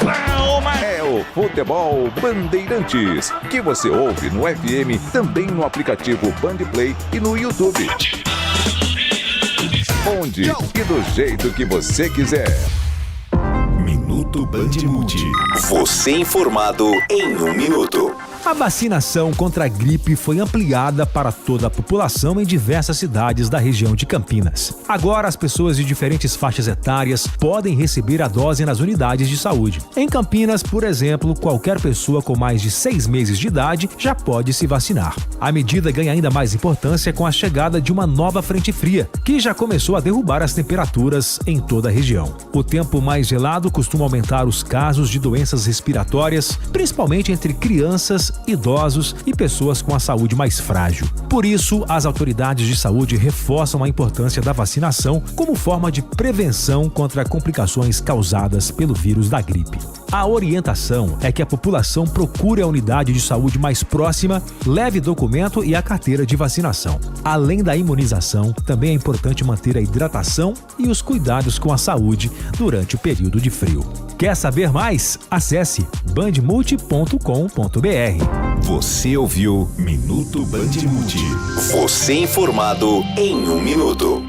Palma. É o Futebol Bandeirantes, que você ouve no FM, também no aplicativo Bandplay e no YouTube. Onde e do jeito que você quiser. Minuto Bandmuti. Você informado em 1 minuto. A vacinação contra a gripe foi ampliada para toda a população em diversas cidades da região de Campinas. Agora, as pessoas de diferentes faixas etárias podem receber a dose nas unidades de saúde. Em Campinas, por exemplo, qualquer pessoa com mais de 6 meses de idade já pode se vacinar. A medida ganha ainda mais importância com a chegada de uma nova frente fria, que já começou a derrubar as temperaturas em toda a região. O tempo mais gelado costuma aumentar os casos de doenças respiratórias, principalmente entre crianças, idosos e pessoas com a saúde mais frágil. Por isso, as autoridades de saúde reforçam a importância da vacinação como forma de prevenção contra complicações causadas pelo vírus da gripe. A orientação é que a população procure a unidade de saúde mais próxima, leve documento e a carteira de vacinação. Além da imunização, também é importante manter a hidratação e os cuidados com a saúde durante o período de frio. Quer saber mais? Acesse bandmulti.com.br. Você ouviu Minuto Bandmuti. Você informado em 1 minuto.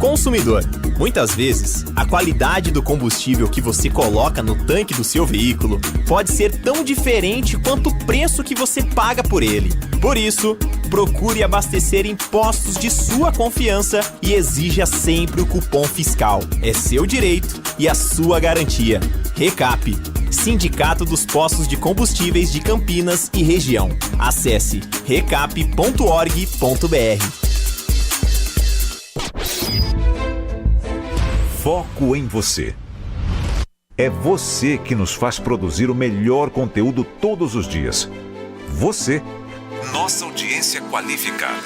Consumidor, muitas vezes, a qualidade do combustível que você coloca no tanque do seu veículo pode ser tão diferente quanto o preço que você paga por ele. Por isso, procure abastecer em postos de sua confiança e exija sempre o cupom fiscal. É seu direito e a sua garantia. Recap, Sindicato dos Postos de Combustíveis de Campinas e Região. Acesse recap.org.br. Foco em você. É você que nos faz produzir o melhor conteúdo todos os dias. Você, nossa audiência qualificada.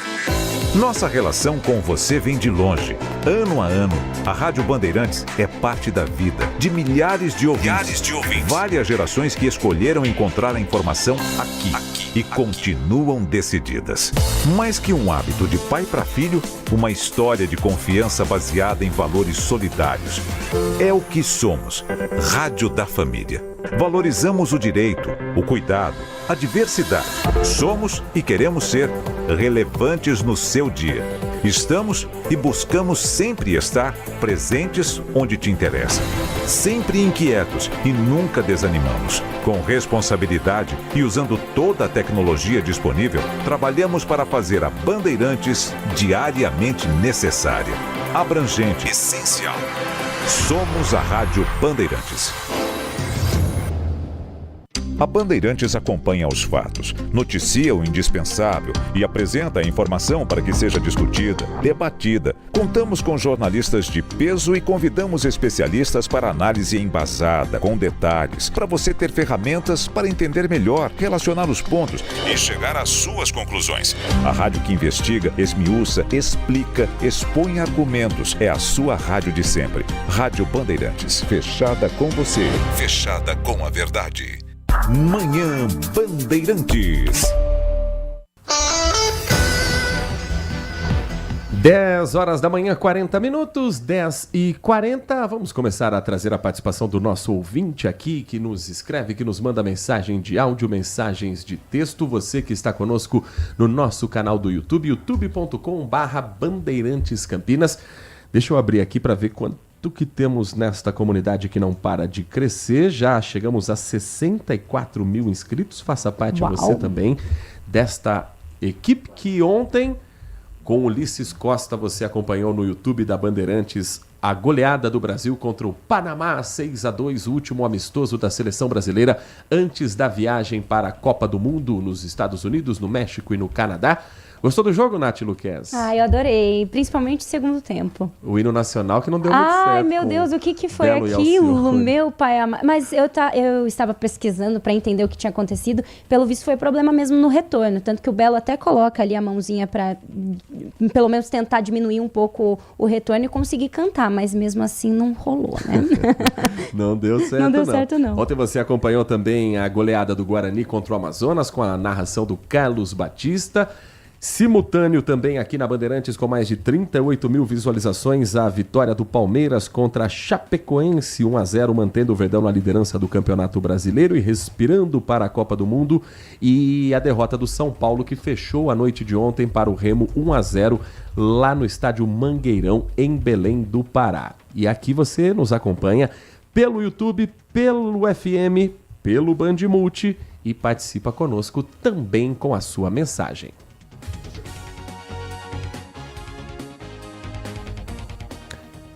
Nossa relação com você vem de longe. Ano a ano, a Rádio Bandeirantes é parte da vida de milhares de ouvintes. Várias gerações que escolheram encontrar a informação aqui e continuam decididas. Mais que um hábito de pai para filho, uma história de confiança baseada em valores solidários. É o que somos, Rádio da Família. Valorizamos o direito, o cuidado, a diversidade. Somos e queremos ser relevantes no seu dia. Estamos e buscamos sempre estar presentes onde te interessa. Sempre inquietos e nunca desanimamos. Com responsabilidade e usando toda a tecnologia disponível, trabalhamos para fazer a Bandeirantes diariamente necessária, abrangente, essencial. Somos a Rádio Bandeirantes. A Bandeirantes acompanha os fatos, noticia o indispensável e apresenta a informação para que seja discutida, debatida. Contamos com jornalistas de peso e convidamos especialistas para análise embasada, com detalhes, para você ter ferramentas para entender melhor, relacionar os pontos e chegar às suas conclusões. A rádio que investiga, esmiuça, explica, expõe argumentos. É a sua rádio de sempre. Rádio Bandeirantes. Fechada com você. Fechada com a verdade. Manhã Bandeirantes. 10 horas da manhã, 40 minutos, 10h40. Vamos começar a trazer a participação do nosso ouvinte aqui, que nos escreve, que nos manda mensagem de áudio, mensagens de texto. Você que está conosco no nosso canal do YouTube, youtube.com/Bandeirantes Campinas. Deixa eu abrir aqui para ver quanto que temos nesta comunidade que não para de crescer. Já chegamos a 64 mil inscritos. Faça parte você também desta equipe que ontem, com Ulisses Costa, você acompanhou no YouTube da Bandeirantes a goleada do Brasil contra o Panamá, 6-2, o último amistoso da seleção brasileira antes da viagem para a Copa do Mundo nos Estados Unidos, no México e no Canadá. Gostou do jogo, Nath Luquez? Eu adorei, principalmente o segundo tempo. O hino nacional que não deu muito certo. Ai, meu Deus, o que foi aquilo? Meu pai amado. Mas eu estava pesquisando para entender o que tinha acontecido. Pelo visto, foi problema mesmo no retorno. Tanto que o Belo até coloca ali a mãozinha para, pelo menos, tentar diminuir um pouco o retorno e conseguir cantar. Mas mesmo assim, não rolou, né? Não deu certo, não. Deu certo, não. Ontem você acompanhou também a goleada do Guarani contra o Amazonas com a narração do Carlos Batista. Simultâneo também aqui na Bandeirantes, com mais de 38 mil visualizações, a vitória do Palmeiras contra a Chapecoense, 1-0, mantendo o Verdão na liderança do Campeonato Brasileiro e respirando para a Copa do Mundo, e a derrota do São Paulo, que fechou a noite de ontem para o Remo, 1-0, lá no estádio Mangueirão, em Belém do Pará. E aqui você nos acompanha pelo YouTube, pelo FM, pelo Band Multi e participa conosco também com a sua mensagem.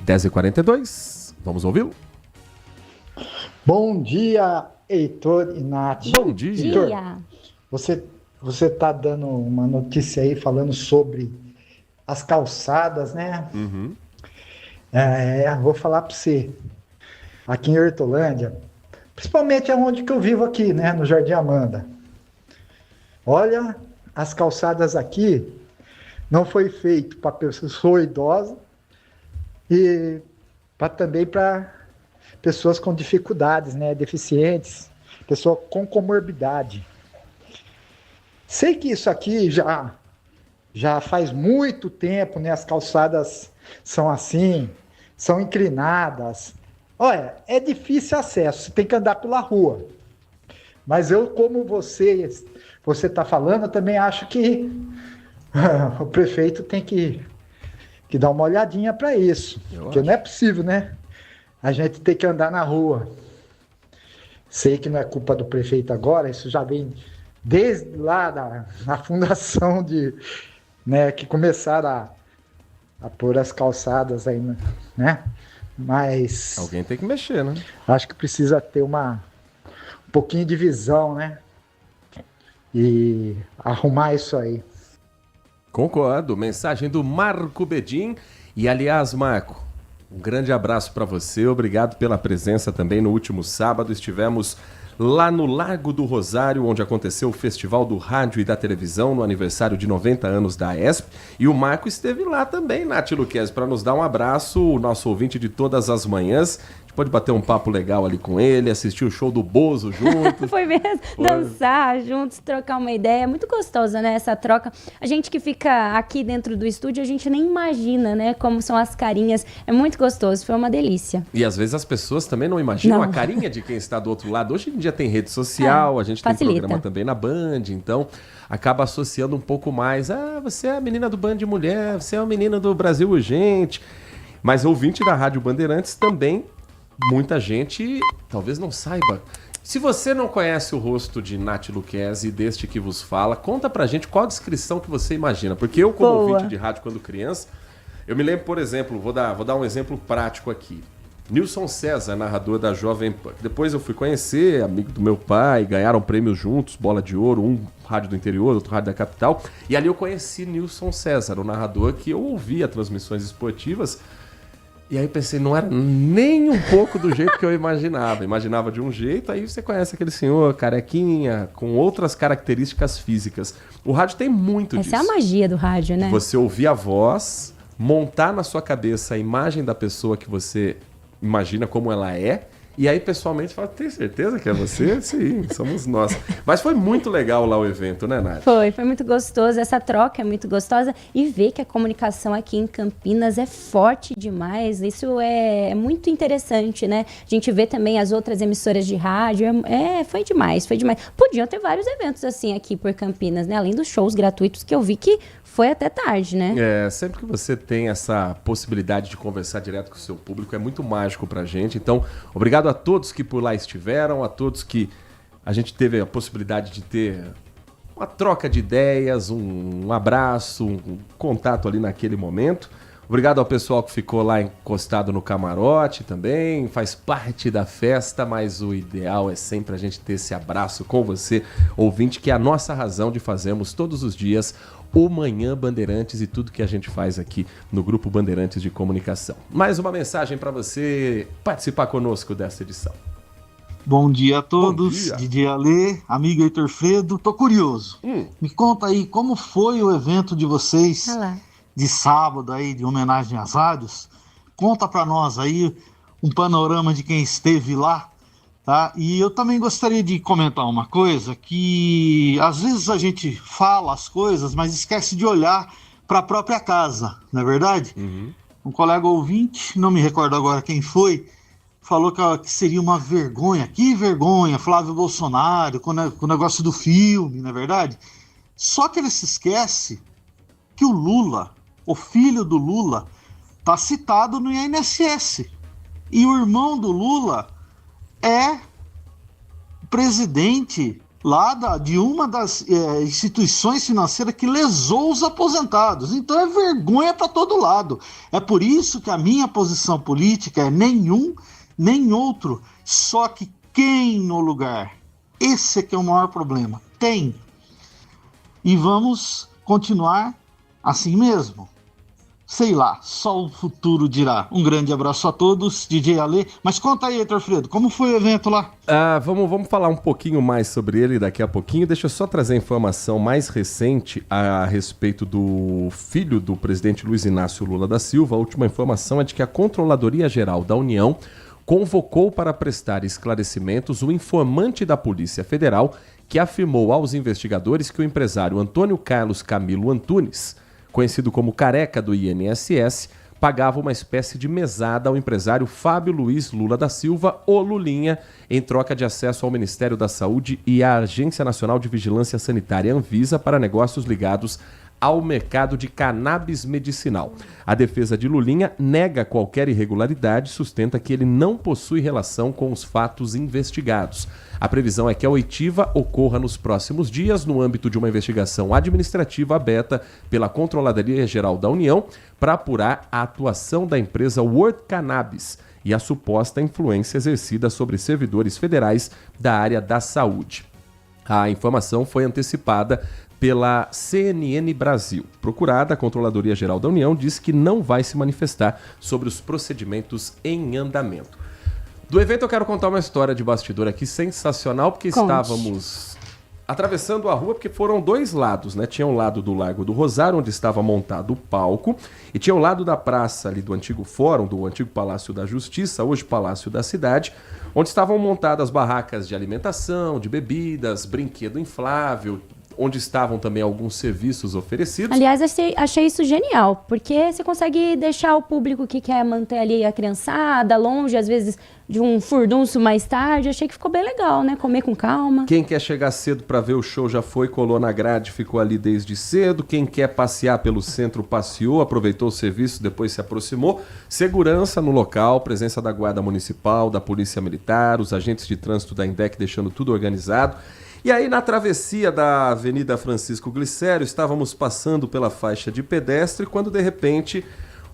10h42, vamos ouvi-lo? Bom dia, Heitor e Nath. Bom dia. Heitor, você está dando uma notícia aí falando sobre as calçadas, né? Uhum. Vou falar para você. Aqui em Hortolândia, principalmente onde que eu vivo aqui, né? No Jardim Amanda. Olha, as calçadas aqui não foi feito para pessoa idosa, e também para pessoas com dificuldades, né, deficientes, pessoa com comorbidade. Sei que isso aqui já faz muito tempo, né, as calçadas são assim, são inclinadas. Olha, é difícil acesso, você tem que andar pela rua. Mas eu, como você está falando, eu também acho que o prefeito tem que dar uma olhadinha para isso. Porque não é possível, né? A gente tem que andar na rua. Sei que não é culpa do prefeito agora, isso já vem desde lá da fundação né, que começaram a pôr as calçadas aí, né? Mas alguém tem que mexer, né? Acho que precisa ter um pouquinho de visão, né? E arrumar isso aí. Concordo. Mensagem do Marco Bedin. E, aliás, Marco, um grande abraço para você. Obrigado pela presença também no último sábado. Estivemos lá no Lago do Rosário, onde aconteceu o Festival do Rádio e da Televisão, no aniversário de 90 anos da ESP. E o Marco esteve lá também, Nath Luquez, para nos dar um abraço, o nosso ouvinte de todas as manhãs. A gente pode bater um papo legal ali com ele, assistir o show do Bozo juntos. Foi mesmo, dançar juntos, trocar uma ideia. É muito gostosa, né, essa troca. A gente que fica aqui dentro do estúdio, a gente nem imagina, né, como são as carinhas. É muito gostoso, foi uma delícia. E às vezes as pessoas também não imaginam a carinha de quem está do outro lado. Hoje em dia tem rede social, a gente facilita. Tem programa também na Band, então acaba associando um pouco mais. Ah, você é a menina do Band de Mulher, você é a menina do Brasil Urgente. Mas ouvinte da Rádio Bandeirantes também, muita gente talvez não saiba. Se você não conhece o rosto de Nath Luquez e deste que vos fala, conta pra gente qual a descrição que você imagina. Porque eu, como ouvinte de rádio quando criança, eu me lembro, por exemplo, vou dar um exemplo prático aqui. Nilson César, narrador da Jovem Pan. Depois eu fui conhecer, amigo do meu pai, ganharam prêmios juntos, Bola de Ouro, um rádio do interior, outro rádio da capital. E ali eu conheci Nilson César, o narrador que eu ouvia transmissões esportivas. E aí pensei, não era nem um pouco do jeito que eu imaginava. Imaginava de um jeito, aí você conhece aquele senhor carequinha, com outras características físicas. O rádio tem muito disso. Essa é a magia do rádio, né? Você ouvir a voz, montar na sua cabeça a imagem da pessoa que você imagina como ela é, e aí pessoalmente fala, tem certeza que é você? Sim, somos nós. Mas foi muito legal lá o evento, né, Nath? Foi muito gostoso, essa troca é muito gostosa, e ver que a comunicação aqui em Campinas é forte demais, isso é muito interessante, né? A gente vê também as outras emissoras de rádio, foi demais. Podiam ter vários eventos assim aqui por Campinas, né? Além dos shows gratuitos que eu vi que foi até tarde, né? Sempre que você tem essa possibilidade de conversar direto com o seu público, é muito mágico pra gente. Então, obrigado a todos que por lá estiveram, a todos que a gente teve a possibilidade de ter uma troca de ideias, um abraço, um contato ali naquele momento. Obrigado ao pessoal que ficou lá encostado no camarote também, faz parte da festa, mas o ideal é sempre a gente ter esse abraço com você, ouvinte, que é a nossa razão de fazermos todos os dias o Manhã Bandeirantes e tudo que a gente faz aqui no Grupo Bandeirantes de Comunicação. Mais uma mensagem para você participar conosco dessa edição. Bom dia a todos, DJ Alê, amigo Heitor Fredo, tô curioso. Me conta aí, como foi o evento de vocês de sábado aí, de homenagem às rádios? Conta para nós aí um panorama de quem esteve lá. Tá? E eu também gostaria de comentar uma coisa, que às vezes a gente fala as coisas, mas esquece de olhar para a própria casa, não é verdade? Um colega ouvinte, não me recordo agora quem foi, falou que seria uma vergonha. Que vergonha, Flávio Bolsonaro, com o negócio do filme, não é verdade? Só que ele se esquece que o Lula, o filho do Lula, está citado no INSS. E o irmão do Lula é presidente lá de uma das instituições financeiras que lesou os aposentados. Então é vergonha para todo lado. É por isso que a minha posição política é nenhum, nem outro. Só que quem no lugar? Esse é que é o maior problema. Tem. E vamos continuar assim mesmo. Sei lá, só o futuro dirá. Um grande abraço a todos, DJ Alê. Mas conta aí, Heitor Fredo, como foi o evento lá? Vamos falar um pouquinho mais sobre ele daqui a pouquinho. Deixa eu só trazer a informação mais recente a respeito do filho do presidente Luiz Inácio Lula da Silva. A última informação é de que a Controladoria Geral da União convocou para prestar esclarecimentos o informante da Polícia Federal que afirmou aos investigadores que o empresário Antônio Carlos Camilo Antunes, conhecido como Careca do INSS, pagava uma espécie de mesada ao empresário Fábio Luiz Lula da Silva, o Lulinha, em troca de acesso ao Ministério da Saúde e à Agência Nacional de Vigilância Sanitária Anvisa para negócios ligados ao mercado de cannabis medicinal. A defesa de Lulinha nega qualquer irregularidade e sustenta que ele não possui relação com os fatos investigados. A previsão é que a oitiva ocorra nos próximos dias no âmbito de uma investigação administrativa aberta pela Controladoria Geral da União para apurar a atuação da empresa World Cannabis e a suposta influência exercida sobre servidores federais da área da saúde. A informação foi antecipada pela CNN Brasil. Procurada, a Controladoria Geral da União disse que não vai se manifestar sobre os procedimentos em andamento. Do evento eu quero contar uma história de bastidor aqui sensacional, porque estávamos atravessando a rua, porque foram dois lados, né? Tinha o lado do Largo do Rosário, onde estava montado o palco, e tinha o lado da praça ali do antigo Fórum, do antigo Palácio da Justiça, hoje Palácio da Cidade, onde estavam montadas barracas de alimentação, de bebidas, brinquedo inflável, onde estavam também alguns serviços oferecidos. Aliás, achei isso genial, porque você consegue deixar o público que quer manter ali a criançada longe, às vezes de um furdunço mais tarde. Achei que ficou bem legal, né? Comer com calma. Quem quer chegar cedo para ver o show já foi, colou na grade, ficou ali desde cedo. Quem quer passear pelo centro passeou, aproveitou o serviço, depois se aproximou. Segurança no local, presença da Guarda Municipal, da Polícia Militar, os agentes de trânsito da INDEC deixando tudo organizado. E aí, na travessia da Avenida Francisco Glicério, estávamos passando pela faixa de pedestre quando, de repente,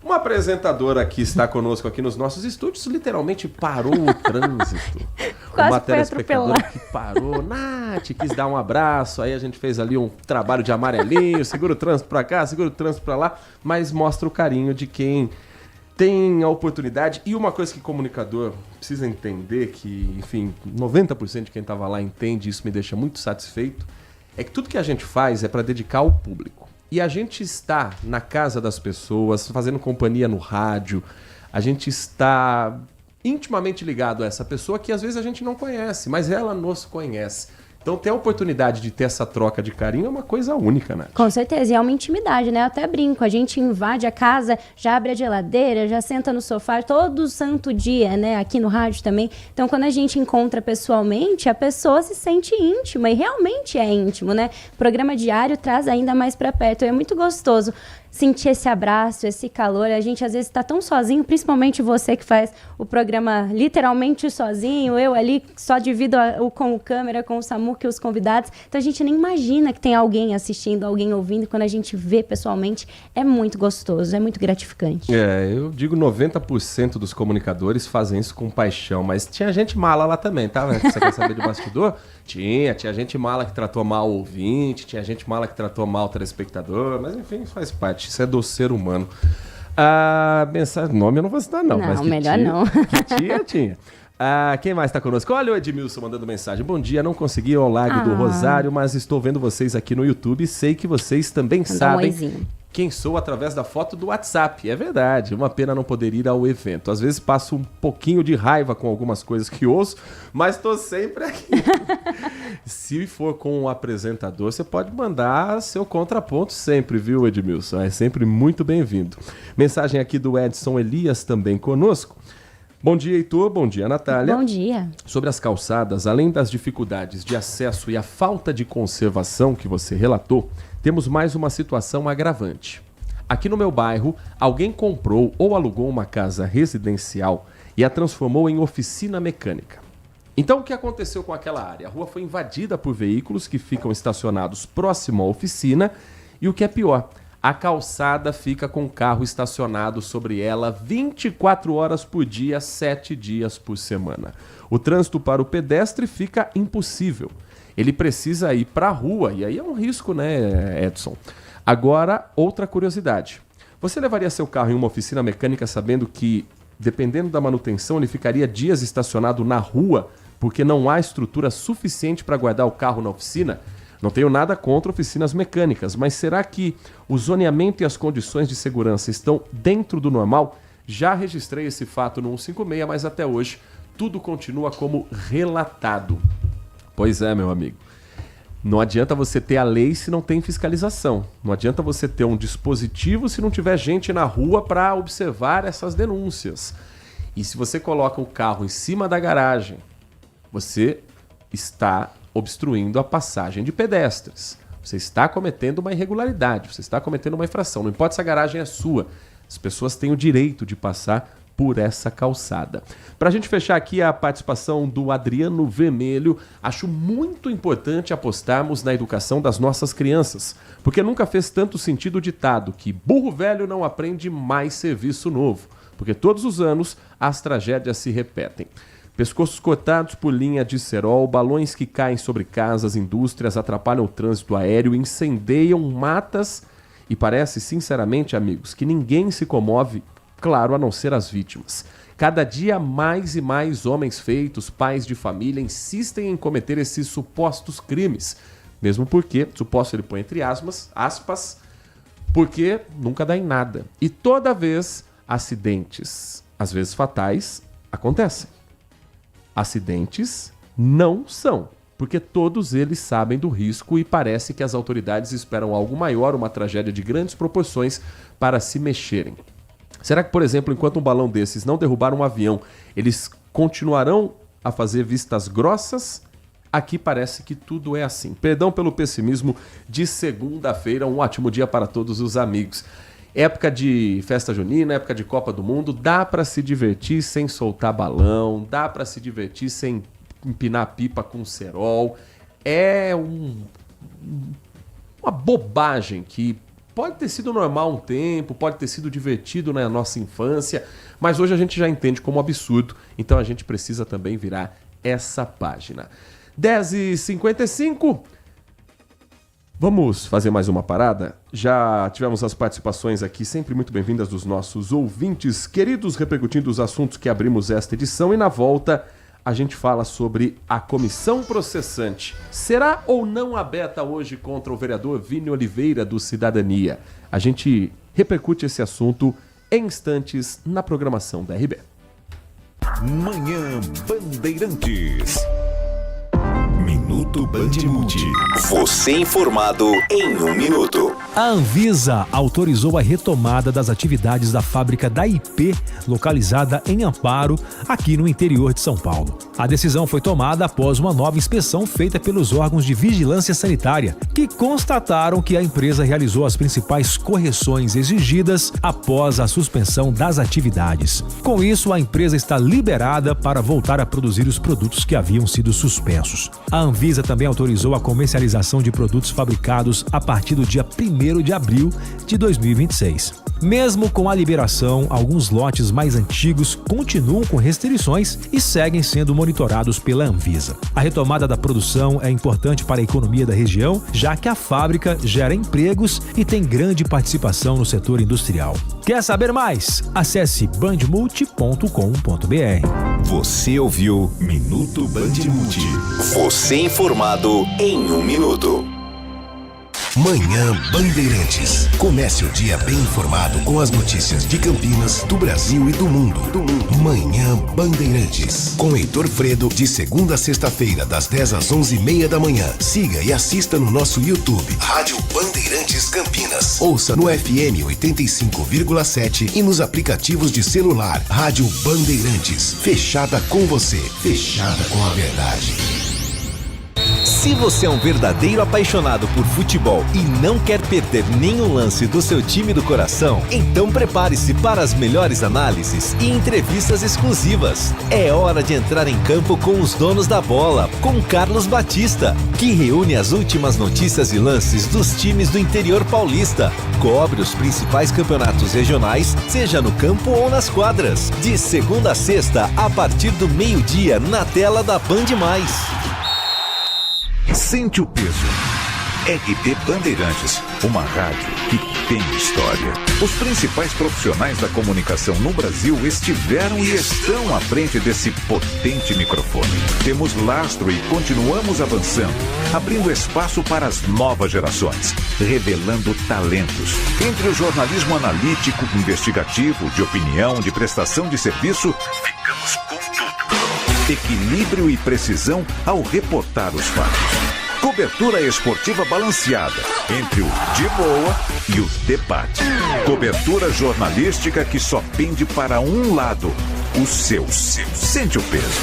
Uma apresentadora que está conosco aqui nos nossos estúdios literalmente parou o trânsito. Uma telespectadora que parou. Nath, quis dar um abraço. Aí a gente fez ali um trabalho de amarelinho. Segura o trânsito pra cá, segura o trânsito pra lá. Mas mostra o carinho de quem tem a oportunidade. E uma coisa que comunicador precisa entender, que, enfim, 90% de quem estava lá entende, isso me deixa muito satisfeito, é que tudo que a gente faz é para dedicar ao público. E a gente está na casa das pessoas, fazendo companhia no rádio, a gente está intimamente ligado a essa pessoa que às vezes a gente não conhece, mas ela nos conhece. Então ter a oportunidade de ter essa troca de carinho é uma coisa única, né? Com certeza, e é uma intimidade, né? Eu até brinco, a gente invade a casa, já abre a geladeira, já senta no sofá todo santo dia, né? Aqui no rádio também. Então quando a gente encontra pessoalmente, a pessoa se sente íntima, e realmente é íntimo, né? O programa diário traz ainda mais pra perto, e é muito gostoso sentir esse abraço, esse calor. A gente às vezes está tão sozinho, principalmente você que faz o programa literalmente sozinho, eu ali só divido com o câmera, com o Samuca e os convidados. Então a gente nem imagina que tem alguém assistindo, alguém ouvindo. E quando a gente vê pessoalmente, é muito gostoso, é muito gratificante. Eu digo 90% dos comunicadores fazem isso com paixão, mas tinha gente mala lá também, tá? Você quer saber de bastidor? Tinha gente mala que tratou mal o ouvinte, tinha gente mala que tratou mal o telespectador, mas enfim, faz parte, isso é do ser humano. Mensagem, nome eu não vou citar não, mas melhor tinha, não. Que tinha. Quem mais está conosco? Olha o Edmilson mandando mensagem. Bom dia, não consegui ir ao Lago do Rosário, mas estou vendo vocês aqui no YouTube e sei que vocês também sabem quem sou através da foto do WhatsApp. É verdade, uma pena não poder ir ao evento. Às vezes passo um pouquinho de raiva com algumas coisas que ouço, mas estou sempre aqui. Se for com um apresentador, você pode mandar seu contraponto sempre, viu, Edmilson? É sempre muito bem-vindo. Mensagem aqui do Edson Elias também conosco. Bom dia, Heitor. Bom dia, Natália. Bom dia. Sobre as calçadas, além das dificuldades de acesso e a falta de conservação que você relatou, temos mais uma situação agravante. Aqui no meu bairro, alguém comprou ou alugou uma casa residencial e a transformou em oficina mecânica. Então, o que aconteceu com aquela área? A rua foi invadida por veículos que ficam estacionados próximo à oficina e, o que é pior, a calçada fica com o carro estacionado sobre ela 24 horas por dia, 7 dias por semana. O trânsito para o pedestre fica impossível. Ele precisa ir para a rua, e aí é um risco, né, Edson? Agora, outra curiosidade. Você levaria seu carro em uma oficina mecânica sabendo que, dependendo da manutenção, ele ficaria dias estacionado na rua porque não há estrutura suficiente para guardar o carro na oficina? Não tenho nada contra oficinas mecânicas, mas será que o zoneamento e as condições de segurança estão dentro do normal? Já registrei esse fato no 156, mas até hoje tudo continua como relatado. Pois é, meu amigo. Não adianta você ter a lei se não tem fiscalização. Não adianta você ter um dispositivo se não tiver gente na rua para observar essas denúncias. E se você coloca o carro em cima da garagem, você está obstruindo a passagem de pedestres. Você está cometendo uma irregularidade, você está cometendo uma infração. Não importa se a garagem é sua, as pessoas têm o direito de passar por essa calçada. Para a gente fechar aqui a participação do Adriano Vermelho, acho muito importante apostarmos na educação das nossas crianças, porque nunca fez tanto sentido o ditado que burro velho não aprende mais serviço novo, porque todos os anos as tragédias se repetem. Pescoços cortados por linha de cerol, balões que caem sobre casas, indústrias, atrapalham o trânsito aéreo, incendeiam matas e parece, sinceramente, amigos, que ninguém se comove, claro, a não ser as vítimas. Cada dia mais e mais homens feitos, pais de família, insistem em cometer esses supostos crimes. Mesmo porque, suposto ele põe entre aspas, porque nunca dá em nada. E toda vez, acidentes, às vezes fatais, acontecem. Acidentes não são, porque todos eles sabem do risco e parece que as autoridades esperam algo maior, uma tragédia de grandes proporções, para se mexerem. Será que, por exemplo, enquanto um balão desses não derrubar um avião, eles continuarão a fazer vistas grossas? Aqui parece que tudo é assim. Perdão pelo pessimismo de segunda-feira, um ótimo dia para todos os amigos. Época de festa junina, época de Copa do Mundo, dá para se divertir sem soltar balão, dá para se divertir sem empinar pipa com cerol. É uma bobagem que pode ter sido normal um tempo, pode ter sido divertido na nossa infância, mas hoje a gente já entende como absurdo, então a gente precisa também virar essa página. 10h55, vamos fazer mais uma parada? Já tivemos as participações aqui, sempre muito bem-vindas dos nossos ouvintes queridos, repercutindo os assuntos que abrimos esta edição, e na volta a gente fala sobre a comissão processante. Será ou não aberta hoje contra o vereador Vini Oliveira do Cidadania? A gente repercute esse assunto em instantes na programação da RB. Manhã Bandeirantes. Minuto Bandimulti. Você informado em 1 minuto. A Anvisa autorizou a retomada das atividades da fábrica da IP, localizada em Amparo, aqui no interior de São Paulo. A decisão foi tomada após uma nova inspeção feita pelos órgãos de vigilância sanitária, que constataram que a empresa realizou as principais correções exigidas após a suspensão das atividades. Com isso, a empresa está liberada para voltar a produzir os produtos que haviam sido suspensos. A Anvisa também autorizou a comercialização de produtos fabricados a partir do dia 1º de abril de 2026. Mesmo com a liberação, alguns lotes mais antigos continuam com restrições e seguem sendo monitorados pela Anvisa. A retomada da produção é importante para a economia da região, já que a fábrica gera empregos e tem grande participação no setor industrial. Quer saber mais? Acesse bandmulti.com.br. Você ouviu Minuto Bandimulti. Você informado em 1 minuto. Manhã Bandeirantes. Comece o dia bem informado com as notícias de Campinas, do Brasil e do mundo. Manhã Bandeirantes. Com Heitor Fredo, de segunda a sexta-feira, das 10 às 11h30 da manhã. Siga e assista no nosso YouTube, Rádio Bandeirantes Campinas. Ouça no FM 85,7 e nos aplicativos de celular. Rádio Bandeirantes. Fechada com você. Fechada com a verdade. Se você é um verdadeiro apaixonado por futebol e não quer perder nenhum lance do seu time do coração, então prepare-se para as melhores análises e entrevistas exclusivas. É hora de entrar em campo com os donos da bola, com Carlos Batista, que reúne as últimas notícias e lances dos times do interior paulista. Cobre os principais campeonatos regionais, seja no campo ou nas quadras. De segunda a sexta, a partir do meio-dia, na tela da Band+. Sente o peso. RB Bandeirantes, uma rádio que tem história. Os principais profissionais da comunicação no Brasil estiveram e estão à frente desse potente microfone. Temos lastro e continuamos avançando, abrindo espaço para as novas gerações, revelando talentos. Entre o jornalismo analítico, investigativo, de opinião, de prestação de serviço, ficamos com tudo. Equilíbrio e precisão ao reportar os fatos. Cobertura esportiva balanceada entre o de boa e o debate. Cobertura jornalística que só pende para um lado, o seu. Sente o peso.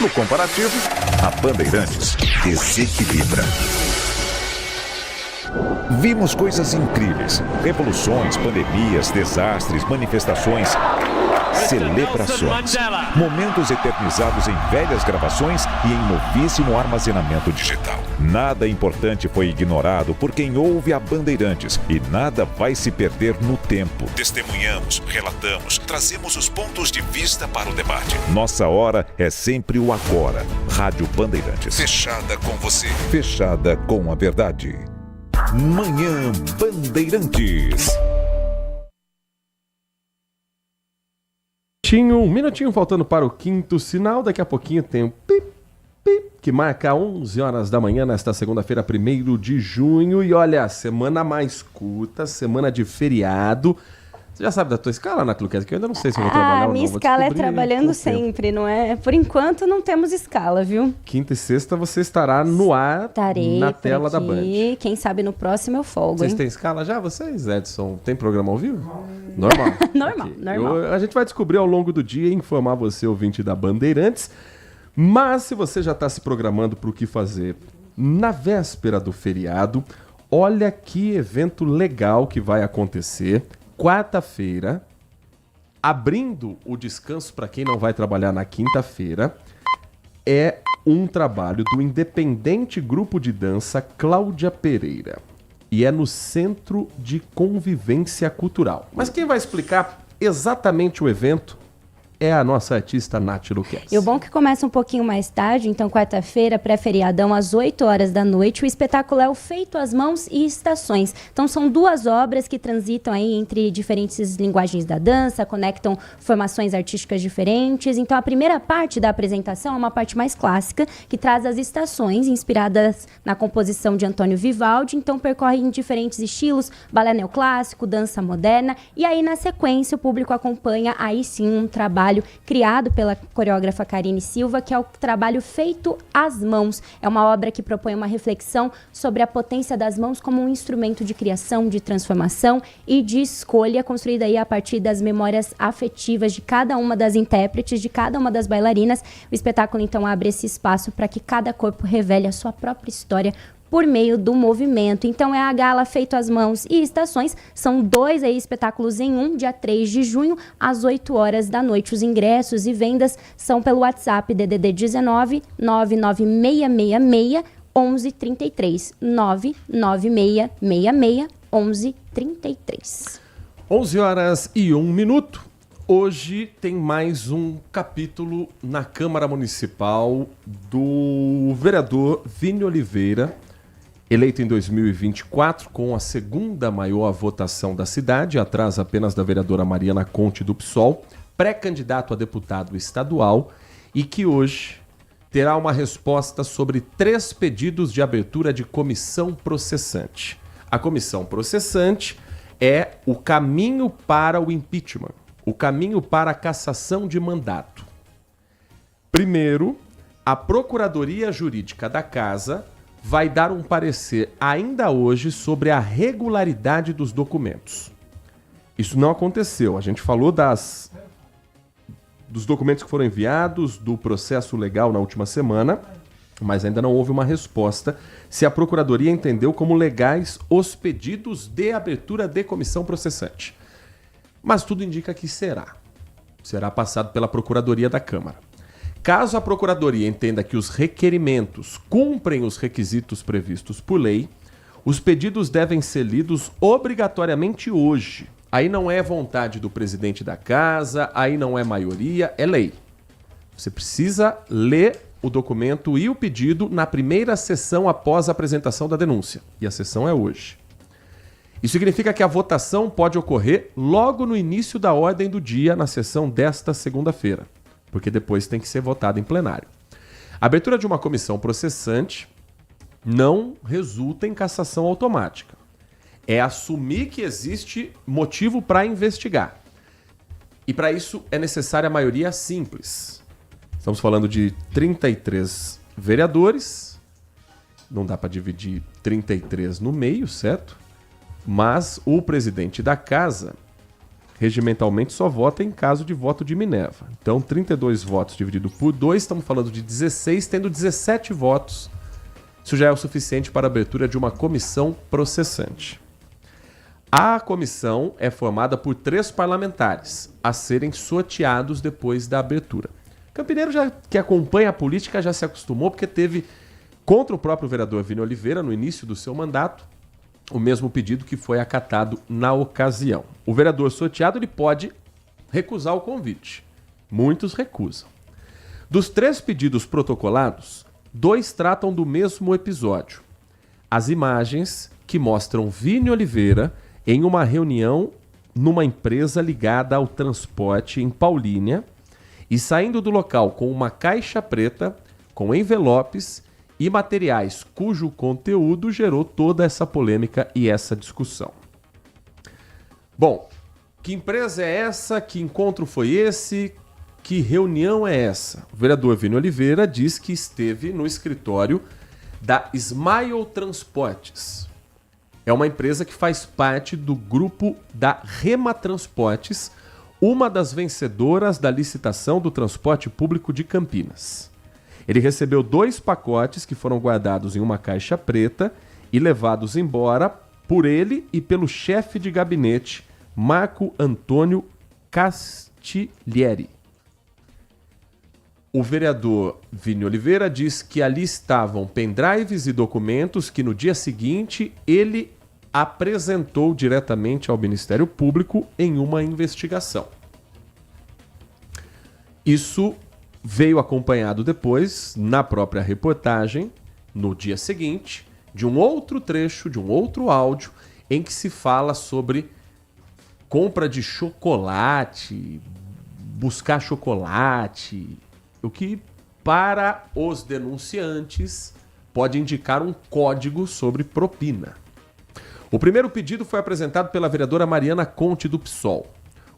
No comparativo, a Bandeirantes desequilibra. Vimos coisas incríveis, revoluções, pandemias, desastres, manifestações, celebrações, momentos eternizados em velhas gravações e em novíssimo armazenamento digital. Nada importante foi ignorado por quem ouve a Bandeirantes e nada vai se perder no tempo. Testemunhamos, relatamos, trazemos os pontos de vista para o debate. Nossa hora é sempre o agora. Rádio Bandeirantes. Fechada com você. Fechada com a verdade. Manhã Bandeirantes. Um minutinho faltando para o quinto sinal. Daqui a pouquinho tem o pip, pip, que marca 11 horas da manhã nesta segunda-feira, 1º de junho. E olha, semana mais curta, semana de feriado. Você já sabe da tua escala, Ana Cluquete? Que eu ainda não sei se eu vou trabalhar ou não. Minha escala é trabalhando sempre, não é? Por enquanto não temos escala, viu? Quinta e sexta você estará no ar. Estarei na tela da Band. Quem sabe no próximo eu folgo, Vocês hein? têm escala já? Vocês, Edson, tem programa ao vivo? Normal. Normal. A gente vai descobrir ao longo do dia e informar você, ouvinte da Bandeirantes. Mas se você já está se programando para o que fazer na véspera do feriado, olha que evento legal que vai acontecer. Quarta-feira, abrindo o descanso para quem não vai trabalhar na quinta-feira, é um trabalho do independente grupo de dança Cláudia Pereira. e é no Centro de Convivência Cultural. Mas quem vai explicar exatamente o evento é a nossa artista Nath Luquezzi. E o bom é que começa um pouquinho mais tarde, então quarta-feira, pré-feriadão, às 8 horas da noite. O espetáculo é o Feito às Mãos e Estações. Então são duas obras que transitam aí entre diferentes linguagens da dança, conectam formações artísticas diferentes. Então a primeira parte da apresentação é uma parte mais clássica, que traz as estações inspiradas na composição de Antônio Vivaldi. Então percorre em diferentes estilos, balé neoclássico, dança moderna. E aí na sequência o público acompanha aí sim um trabalho criado pela coreógrafa Karine Silva, que é o trabalho Feito às Mãos. É uma obra que propõe uma reflexão sobre a potência das mãos como um instrumento de criação, de transformação e de escolha, construída aí a partir das memórias afetivas de cada uma das intérpretes, de cada uma das bailarinas. O espetáculo, então, abre esse espaço para que cada corpo revele a sua própria história por meio do movimento. Então é a gala Feito às Mãos e Estações. São 2 aí espetáculos em um, dia 3 de junho, às 8 horas da noite. Os ingressos e vendas são pelo WhatsApp DDD 19 99666 1133 99666 1133. 11 horas e 1 minuto. Hoje tem mais um capítulo na Câmara Municipal do vereador Vini Oliveira, eleito em 2024 com a segunda maior votação da cidade, atrás apenas da vereadora Mariana Conte do PSOL, pré-candidato a deputado estadual, e que hoje terá uma resposta sobre 3 pedidos de abertura de comissão processante. A comissão processante é o caminho para o impeachment, o caminho para a cassação de mandato. Primeiro, a Procuradoria Jurídica da Casa vai dar um parecer ainda hoje sobre a regularidade dos documentos. Isso não aconteceu. A gente falou dos documentos que foram enviados, do processo legal na última semana, mas ainda não houve uma resposta se a Procuradoria entendeu como legais os pedidos de abertura de comissão processante. Mas tudo indica que será passado pela Procuradoria da Câmara. Caso a Procuradoria entenda que os requerimentos cumprem os requisitos previstos por lei, os pedidos devem ser lidos obrigatoriamente hoje. Aí não é vontade do presidente da casa, aí não é maioria, é lei. Você precisa ler o documento e o pedido na primeira sessão após a apresentação da denúncia. E a sessão é hoje. Isso significa que a votação pode ocorrer logo no início da ordem do dia, na sessão desta segunda-feira, porque depois tem que ser votado em plenário. A abertura de uma comissão processante não resulta em cassação automática. É assumir que existe motivo para investigar. E para isso é necessária a maioria simples. Estamos falando de 33 vereadores. Não dá para dividir 33 no meio, certo? Mas o presidente da casa regimentalmente só vota em caso de voto de Minerva. Então, 32 votos dividido por 2, estamos falando de 16, tendo 17 votos. Isso já é o suficiente para a abertura de uma comissão processante. A comissão é formada por 3 parlamentares, a serem sorteados depois da abertura. Campineiro, que acompanha a política, já se acostumou, porque teve, contra o próprio vereador Vini Oliveira, no início do seu mandato, o mesmo pedido que foi acatado na ocasião. O vereador sorteado ele pode recusar o convite. Muitos recusam. Dos 3 pedidos protocolados, 2 tratam do mesmo episódio. As imagens que mostram Vini Oliveira em uma reunião numa empresa ligada ao transporte em Paulínia e saindo do local com uma caixa preta, com envelopes e materiais cujo conteúdo gerou toda essa polêmica e essa discussão. Bom, que empresa é essa? Que encontro foi esse? Que reunião é essa? O vereador Vini Oliveira diz que esteve no escritório da Smile Transportes. É uma empresa que faz parte do grupo da Rema Transportes, uma das vencedoras da licitação do transporte público de Campinas. Ele recebeu 2 pacotes que foram guardados em uma caixa preta e levados embora por ele e pelo chefe de gabinete, Marco Antônio Castiglieri. O vereador Vini Oliveira diz que ali estavam pendrives e documentos que no dia seguinte ele apresentou diretamente ao Ministério Público em uma investigação. Isso veio acompanhado depois, na própria reportagem, no dia seguinte, de um outro trecho, de um outro áudio, em que se fala sobre compra de chocolate, buscar chocolate, o que para os denunciantes pode indicar um código sobre propina. O primeiro pedido foi apresentado pela vereadora Mariana Conte do PSOL.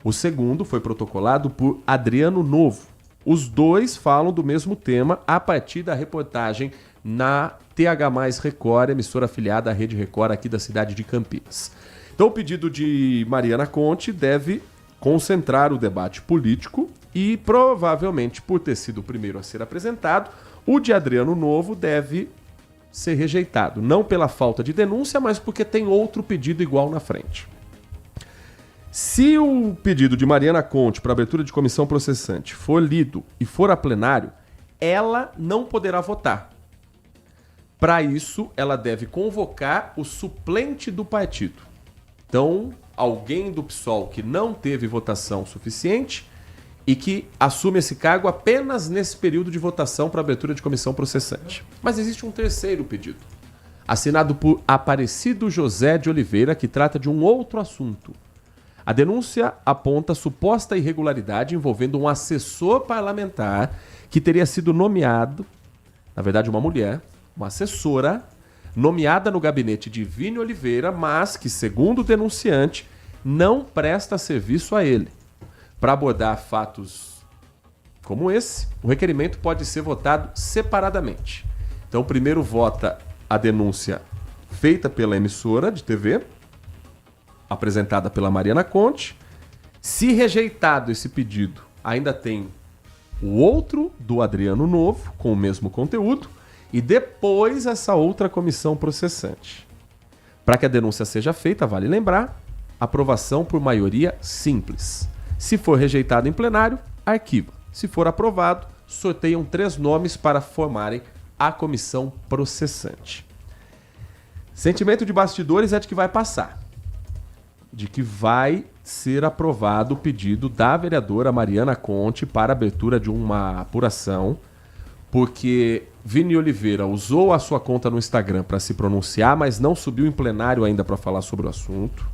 O segundo foi protocolado por Adriano Novo. Os dois falam do mesmo tema a partir da reportagem na TH+ Record, emissora afiliada à Rede Record aqui da cidade de Campinas. Então o pedido de Mariana Conte deve concentrar o debate político e provavelmente, por ter sido o primeiro a ser apresentado, o de Adriano Novo deve ser rejeitado. Não pela falta de denúncia, mas porque tem outro pedido igual na frente. Se o pedido de Mariana Conte para abertura de comissão processante for lido e for a plenário, ela não poderá votar. Para isso, ela deve convocar o suplente do partido. Então, alguém do PSOL que não teve votação suficiente e que assume esse cargo apenas nesse período de votação para abertura de comissão processante. Mas existe um terceiro pedido, assinado por Aparecido José de Oliveira, que trata de um outro assunto. A denúncia aponta suposta irregularidade envolvendo um assessor parlamentar que teria sido nomeado, na verdade uma mulher, uma assessora, nomeada no gabinete de Vini Oliveira, mas que, segundo o denunciante, não presta serviço a ele. Para abordar fatos como esse, o requerimento pode ser votado separadamente. Então, primeiro vota a denúncia feita pela emissora de TV, apresentada pela Mariana Conte. Se rejeitado esse pedido, ainda tem o outro do Adriano Novo, com o mesmo conteúdo, e depois essa outra comissão processante. Para que a denúncia seja feita, vale lembrar, aprovação por maioria simples. Se for rejeitado em plenário, arquiva. Se for aprovado, sorteiam 3 nomes para formarem a comissão processante. Sentimento de bastidores é de que vai passar. De que vai ser aprovado o pedido da vereadora Mariana Conte para abertura de uma apuração, porque Vini Oliveira usou a sua conta no Instagram para se pronunciar, mas não subiu em plenário ainda para falar sobre o assunto.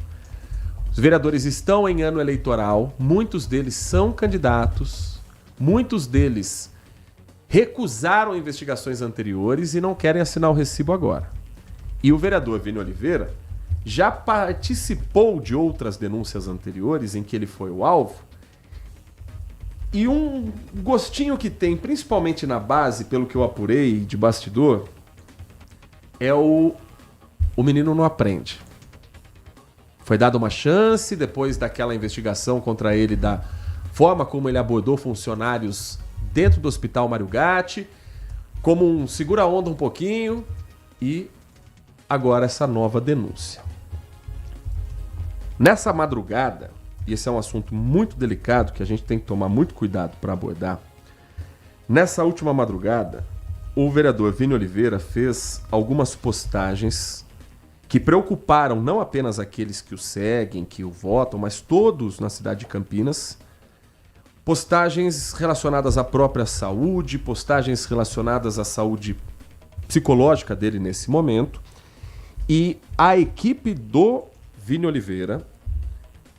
Os vereadores estão em ano eleitoral, muitos deles são candidatos, muitos deles recusaram investigações anteriores e não querem assinar o recibo agora. E o vereador Vini Oliveira já participou de outras denúncias anteriores em que ele foi o alvo. E um gostinho que tem, principalmente na base, pelo que eu apurei de bastidor, é o menino não aprende. Foi dada uma chance depois daquela investigação contra ele, da forma como ele abordou funcionários dentro do Hospital Mário Gatti, como um segura-onda um pouquinho, e agora essa nova denúncia. Nessa madrugada, e esse é um assunto muito delicado que a gente tem que tomar muito cuidado para abordar, nessa última madrugada, o vereador Vini Oliveira fez algumas postagens que preocuparam não apenas aqueles que o seguem, que o votam, mas todos na cidade de Campinas. Postagens relacionadas à própria saúde, postagens relacionadas à saúde psicológica dele nesse momento. E a equipe do Vini Oliveira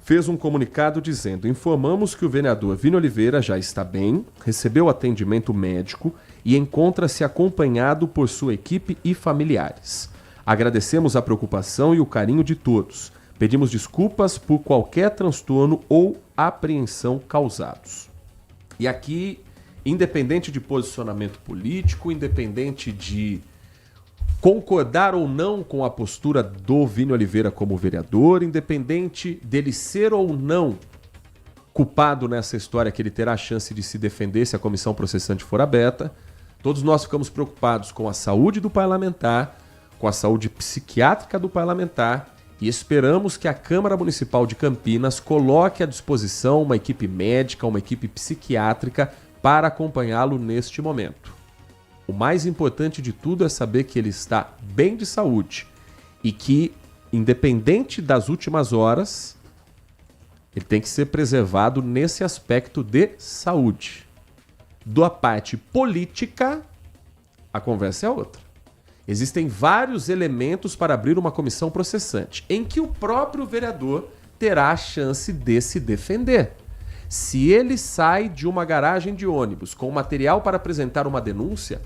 fez um comunicado dizendo: informamos que o vereador Vini Oliveira já está bem, recebeu atendimento médico e encontra-se acompanhado por sua equipe e familiares. Agradecemos a preocupação e o carinho de todos. Pedimos desculpas por qualquer transtorno ou apreensão causados. E aqui, independente de posicionamento político, independente de concordar ou não com a postura do Vini Oliveira como vereador, independente dele ser ou não culpado nessa história, que ele terá a chance de se defender se a comissão processante for aberta, todos nós ficamos preocupados com a saúde do parlamentar, com a saúde psiquiátrica do parlamentar, e esperamos que a Câmara Municipal de Campinas coloque à disposição uma equipe médica, uma equipe psiquiátrica para acompanhá-lo neste momento. O mais importante de tudo é saber que ele está bem de saúde e que, independente das últimas horas, ele tem que ser preservado nesse aspecto de saúde. Da parte política, a conversa é outra. Existem vários elementos para abrir uma comissão processante, em que o próprio vereador terá a chance de se defender. Se ele sai de uma garagem de ônibus com material para apresentar uma denúncia,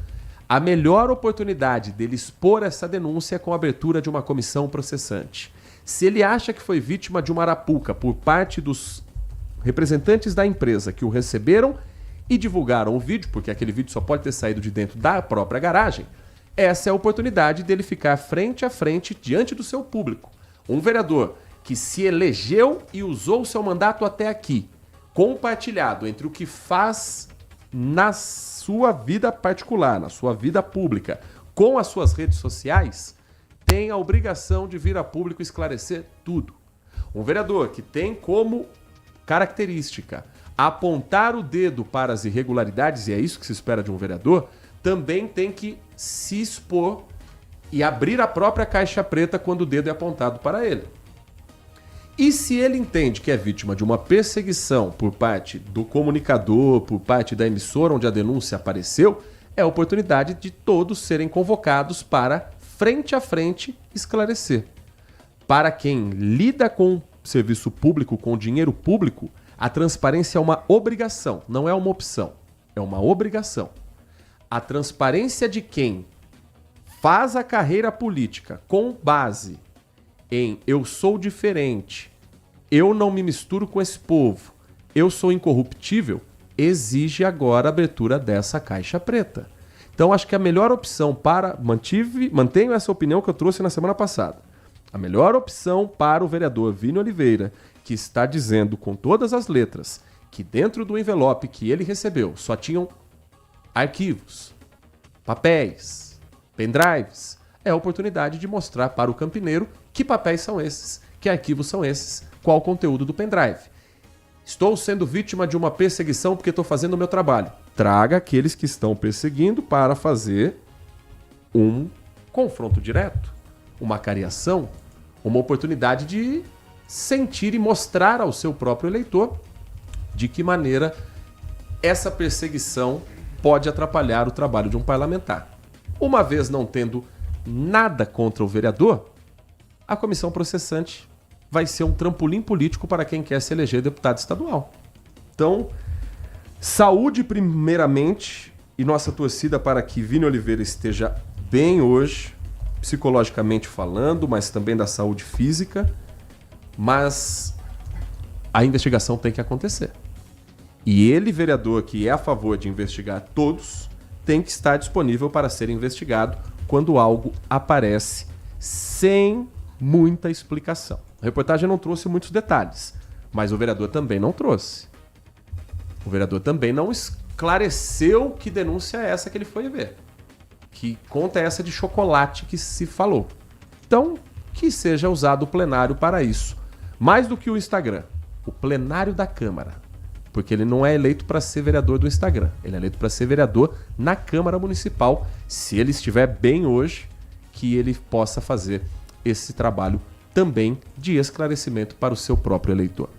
a melhor oportunidade dele expor essa denúncia é com a abertura de uma comissão processante. Se ele acha que foi vítima de uma arapuca por parte dos representantes da empresa que o receberam e divulgaram o vídeo, porque aquele vídeo só pode ter saído de dentro da própria garagem, essa é a oportunidade dele ficar frente a frente diante do seu público. Um vereador que se elegeu e usou o seu mandato até aqui, compartilhado entre o que faz na sua vida particular, na sua vida pública, com as suas redes sociais, tem a obrigação de vir a público esclarecer tudo. Um vereador que tem como característica apontar o dedo para as irregularidades, e é isso que se espera de um vereador, também tem que se expor e abrir a própria caixa preta quando o dedo é apontado para ele. E se ele entende que é vítima de uma perseguição por parte do comunicador, por parte da emissora onde a denúncia apareceu, é a oportunidade de todos serem convocados para, frente a frente, esclarecer. Para quem lida com serviço público, com dinheiro público, a transparência é uma obrigação, não é uma opção, é uma obrigação. A transparência de quem faz a carreira política com base em eu sou diferente, eu não me misturo com esse povo, eu sou incorruptível, exige agora a abertura dessa caixa preta. Então acho que a melhor opção para... Mantenho essa opinião que eu trouxe na semana passada. A melhor opção para o vereador Vini Oliveira, que está dizendo com todas as letras que dentro do envelope que ele recebeu só tinham arquivos, papéis, pendrives, é a oportunidade de mostrar para o campineiro que papéis são esses, que arquivos são esses, qual o conteúdo do pendrive. Estou sendo vítima de uma perseguição porque estou fazendo o meu trabalho. Traga aqueles que estão perseguindo para fazer um confronto direto, uma cariação, uma oportunidade de sentir e mostrar ao seu próprio eleitor de que maneira essa perseguição pode atrapalhar o trabalho de um parlamentar. Uma vez não tendo nada contra o vereador, a comissão processante vai ser um trampolim político para quem quer se eleger deputado estadual. Então, saúde primeiramente e nossa torcida para que Vini Oliveira esteja bem hoje, psicologicamente falando, mas também da saúde física, mas a investigação tem que acontecer. E ele, vereador que é a favor de investigar todos, tem que estar disponível para ser investigado quando algo aparece sem muita explicação. A reportagem não trouxe muitos detalhes, mas o vereador também não trouxe. O vereador também não esclareceu que denúncia é essa que ele foi ver. Que conta é essa de chocolate que se falou. Então, que seja usado o plenário para isso. Mais do que o Instagram, o plenário da Câmara. Porque ele não é eleito para ser vereador do Instagram. Ele é eleito para ser vereador na Câmara Municipal. Se ele estiver bem hoje, que ele possa fazer esse trabalho também de esclarecimento para o seu próprio eleitor.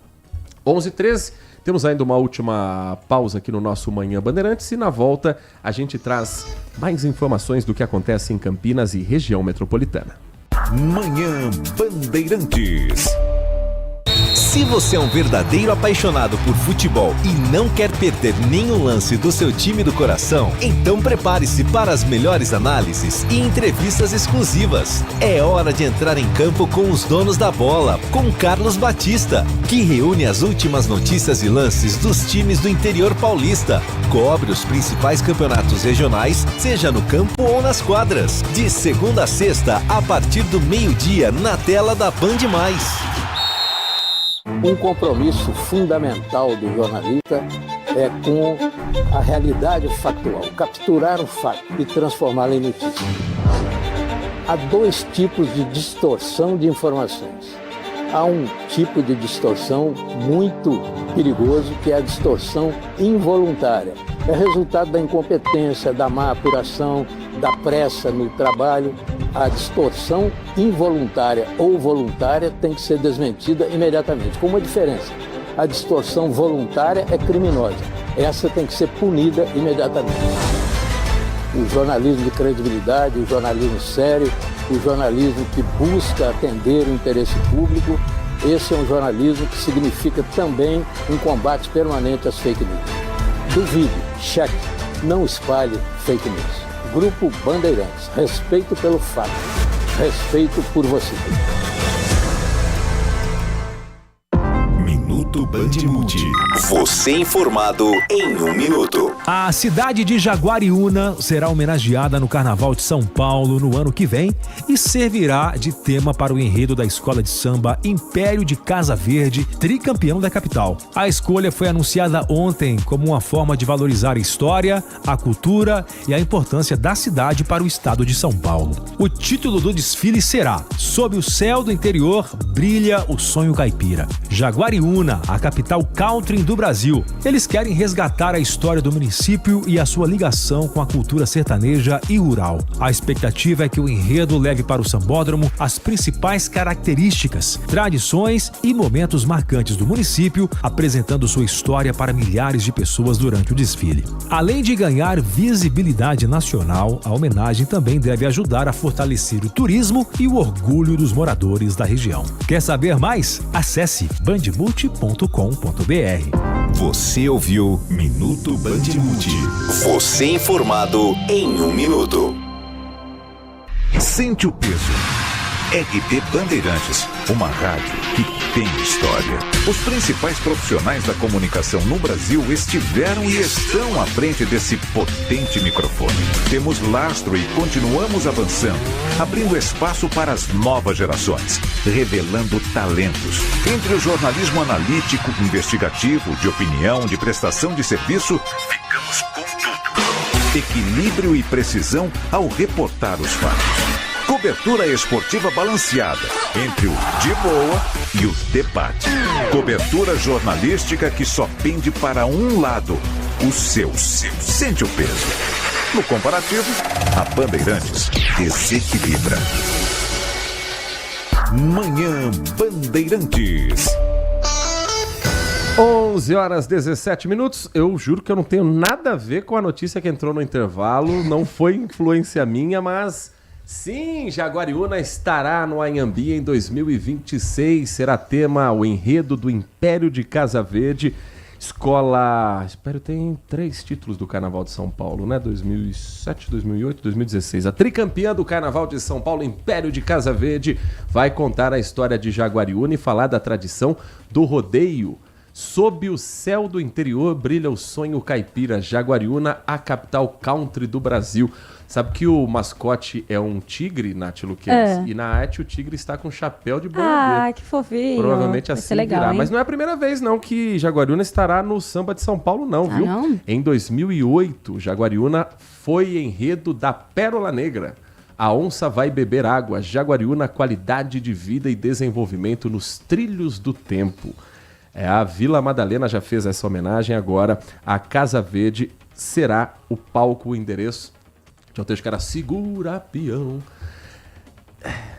11h13, temos ainda uma última pausa aqui no nosso Manhã Bandeirantes e na volta a gente traz mais informações do que acontece em Campinas e região metropolitana. Manhã Bandeirantes. Se você é um verdadeiro apaixonado por futebol e não quer perder nenhum lance do seu time do coração, então prepare-se para as melhores análises e entrevistas exclusivas. É hora de entrar em campo com os donos da bola, com Carlos Batista, que reúne as últimas notícias e lances dos times do interior paulista. Cobre os principais campeonatos regionais, seja no campo ou nas quadras. De segunda a sexta, a partir do meio-dia, na tela da Band+. Um compromisso fundamental do jornalista é com a realidade factual, capturar o fato e transformá-lo em notícia. Há dois tipos de distorção de informações. Há um tipo de distorção muito perigoso, que é a distorção involuntária. é resultado da incompetência, da má apuração, da pressa no trabalho. A distorção involuntária ou voluntária tem que ser desmentida imediatamente, com uma diferença. A distorção voluntária é criminosa. Essa tem que ser punida imediatamente. O jornalismo de credibilidade, o jornalismo sério, o jornalismo que busca atender o interesse público, esse é um jornalismo que significa também um combate permanente às fake news. Duvide, cheque, não espalhe fake news. Grupo Bandeirantes, respeito pelo fato, respeito por você. Minuto Bandmuti. Você informado em 1 minuto. A cidade de Jaguariúna será homenageada no Carnaval de São Paulo no ano que vem e servirá de tema para o enredo da escola de samba Império de Casa Verde, tricampeão da capital. A escolha foi anunciada ontem como uma forma de valorizar a história, a cultura e a importância da cidade para o estado de São Paulo. O título do desfile será Sob o Céu do Interior Brilha o Sonho Caipira. Jaguariúna, a capital country do Brasil. Eles querem resgatar a história do município e a sua ligação com a cultura sertaneja e rural. A expectativa é que o enredo leve para o sambódromo as principais características, tradições e momentos marcantes do município, apresentando sua história para milhares de pessoas durante o desfile. Além de ganhar visibilidade nacional, a homenagem também deve ajudar a fortalecer o turismo e o orgulho dos moradores da região. Quer saber mais? Acesse bandmulti.com.br. Você ouviu Minuto Bandmuti. Você informado em 1 minuto. Sente o peso. RP Bandeirantes, uma rádio que tem história. Os principais profissionais da comunicação no Brasil estiveram e estão à frente desse potente microfone. Temos lastro e continuamos avançando, abrindo espaço para as novas gerações, revelando talentos. Entre o jornalismo analítico, investigativo, de opinião, de prestação de serviço, ficamos com tudo. Equilíbrio e precisão ao reportar os fatos. Cobertura esportiva balanceada entre o de boa e o debate. Cobertura jornalística que só pende para um lado, o seu. Sente o peso. No comparativo, a Bandeirantes desequilibra. Manhã Bandeirantes. 11h17. Eu juro que eu não tenho nada a ver com a notícia que entrou no intervalo. Não foi influência minha, mas... Sim, Jaguariúna estará no Anhembi em 2026. Será tema o enredo do Império de Casa Verde. Escola... Império tem 3 títulos do Carnaval de São Paulo, né? 2007, 2008, 2016. A tricampeã do Carnaval de São Paulo, Império de Casa Verde, vai contar a história de Jaguariúna e falar da tradição do rodeio. Sob o céu do interior brilha o sonho caipira. Jaguariúna, a capital country do Brasil. Sabe que o mascote é um tigre, Nath Luquez? E na arte o tigre está com chapéu de boiadeiro. Ah, que fofinho. Provavelmente assim legal, virá. hein? Mas não é a primeira vez, não, que Jaguariúna estará no Samba de São Paulo, não, viu? Não? Em 2008, Jaguariúna foi enredo da Pérola Negra. A onça vai beber água. Jaguariúna, qualidade de vida e desenvolvimento nos trilhos do tempo. A Vila Madalena já fez essa homenagem, agora a Casa Verde será o palco, o endereço. Tinha um texto que era Segura Peão.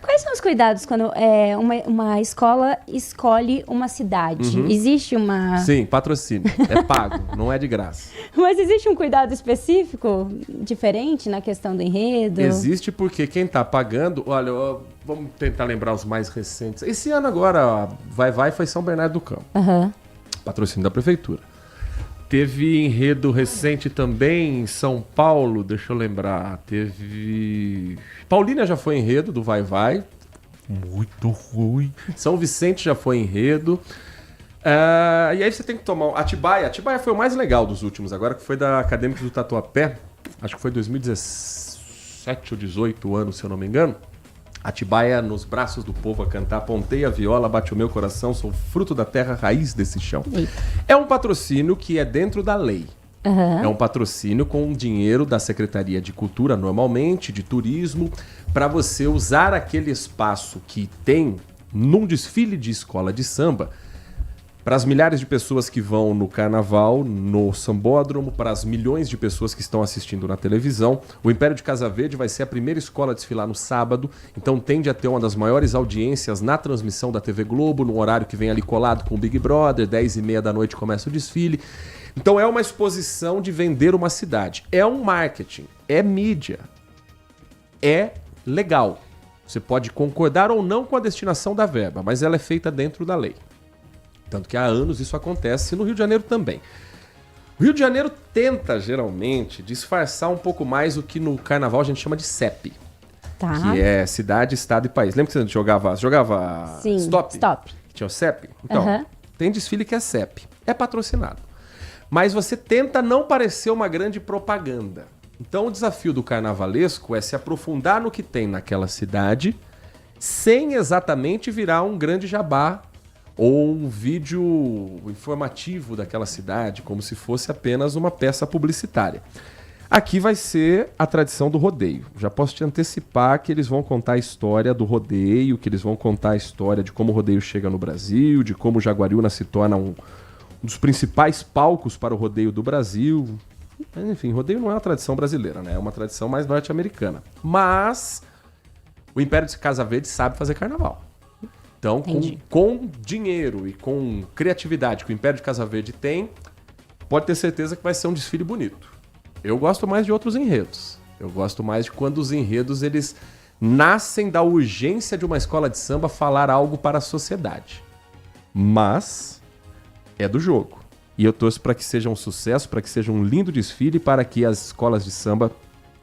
Quais são os cuidados quando uma escola escolhe uma cidade? Uhum. Existe uma... Sim, patrocínio. É pago, não é de graça. Mas existe um cuidado específico, diferente na questão do enredo? Existe porque quem está pagando... Olha, vamos tentar lembrar os mais recentes. Esse ano agora, Vai foi São Bernardo do Campo. Uhum. Patrocínio da prefeitura. Teve enredo recente também em São Paulo, deixa eu lembrar. Teve... Paulínia já foi enredo do Vai. Muito ruim. São Vicente já foi enredo. E aí você tem que tomar... Atibaia foi o mais legal dos últimos agora, que foi da Acadêmicos do Tatuapé. Acho que foi 2017 ou 18 anos, se eu não me engano. Atibaia nos braços do povo a cantar, pontei a viola, bate o meu coração, sou fruto da terra, raiz desse chão. Eita. É um patrocínio que é dentro da lei. Uhum. É um patrocínio com dinheiro da Secretaria de Cultura, normalmente, de turismo, para você usar aquele espaço que tem num desfile de escola de samba Para as milhares de pessoas que vão no carnaval, no sambódromo, para as milhões de pessoas que estão assistindo na televisão, o Império de Casa Verde vai ser a primeira escola a desfilar no sábado, então tende a ter uma das maiores audiências na transmissão da TV Globo, no horário que vem ali colado com o Big Brother, 10h30 da noite começa o desfile. Então é uma exposição de vender uma cidade, é um marketing, é mídia, é legal. Você pode concordar ou não com a destinação da verba, mas ela é feita dentro da lei. Tanto que há anos isso acontece no Rio de Janeiro também. O Rio de Janeiro tenta, geralmente, disfarçar um pouco mais o que no carnaval a gente chama de CEP. Tá. Que é cidade, estado e país. Lembra que você jogava Sim, Stop? Stop. Tinha o CEP? Então, tem desfile que é CEP. É patrocinado. Mas você tenta não parecer uma grande propaganda. Então o desafio do carnavalesco é se aprofundar no que tem naquela cidade sem exatamente virar um grande jabá ou um vídeo informativo daquela cidade, como se fosse apenas uma peça publicitária. Aqui vai ser a tradição do rodeio. Já posso te antecipar que eles vão contar a história do rodeio, que eles vão contar a história de como o rodeio chega no Brasil, de como Jaguariúna se torna um dos principais palcos para o rodeio do Brasil. Enfim, rodeio não é uma tradição brasileira, né? É uma tradição mais norte-americana. Mas o Império de Casa Verde sabe fazer carnaval. Então, com dinheiro e com criatividade que o Império de Casa Verde tem, pode ter certeza que vai ser um desfile bonito. Eu gosto mais de outros enredos. Eu gosto mais de quando os enredos eles nascem da urgência de uma escola de samba falar algo para a sociedade. Mas é do jogo. E eu torço para que seja um sucesso, para que seja um lindo desfile, para que as escolas de samba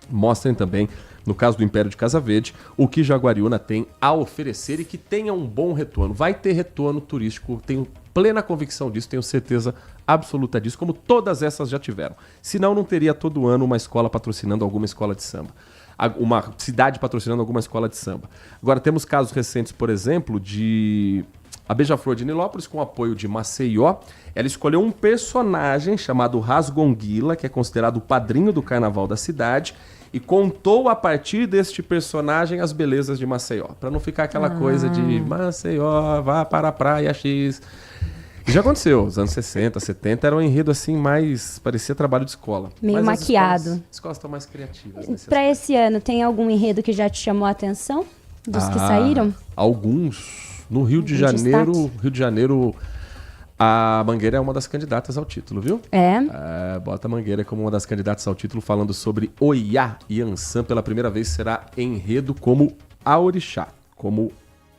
mostrem também, no caso do Império de Casa Verde, o que Jaguariúna tem a oferecer e que tenha um bom retorno. Vai ter retorno turístico, tenho plena convicção disso, tenho certeza absoluta disso, como todas essas já tiveram. Senão não teria todo ano uma escola patrocinando alguma escola de samba. Uma cidade patrocinando alguma escola de samba. Agora temos casos recentes, por exemplo, de a Beija-Flor de Nilópolis, com o apoio de Maceió. Ela escolheu um personagem chamado Rasgonguila, que é considerado o padrinho do carnaval da cidade, e contou a partir deste personagem as belezas de Maceió. Para não ficar aquela coisa de Maceió, vá para a praia X. E já aconteceu, os anos 60, 70, era um enredo assim mais, parecia trabalho de escola. Meio mas maquiado. As escolas estão mais criativas. Para esse ano, tem algum enredo que já te chamou a atenção? Dos que saíram? Alguns. No Rio de Janeiro, a Mangueira é uma das candidatas ao título, viu? Bota a Mangueira como uma das candidatas ao título, falando sobre Oiá e Ançã. Pela primeira vez será enredo como a orixá. Como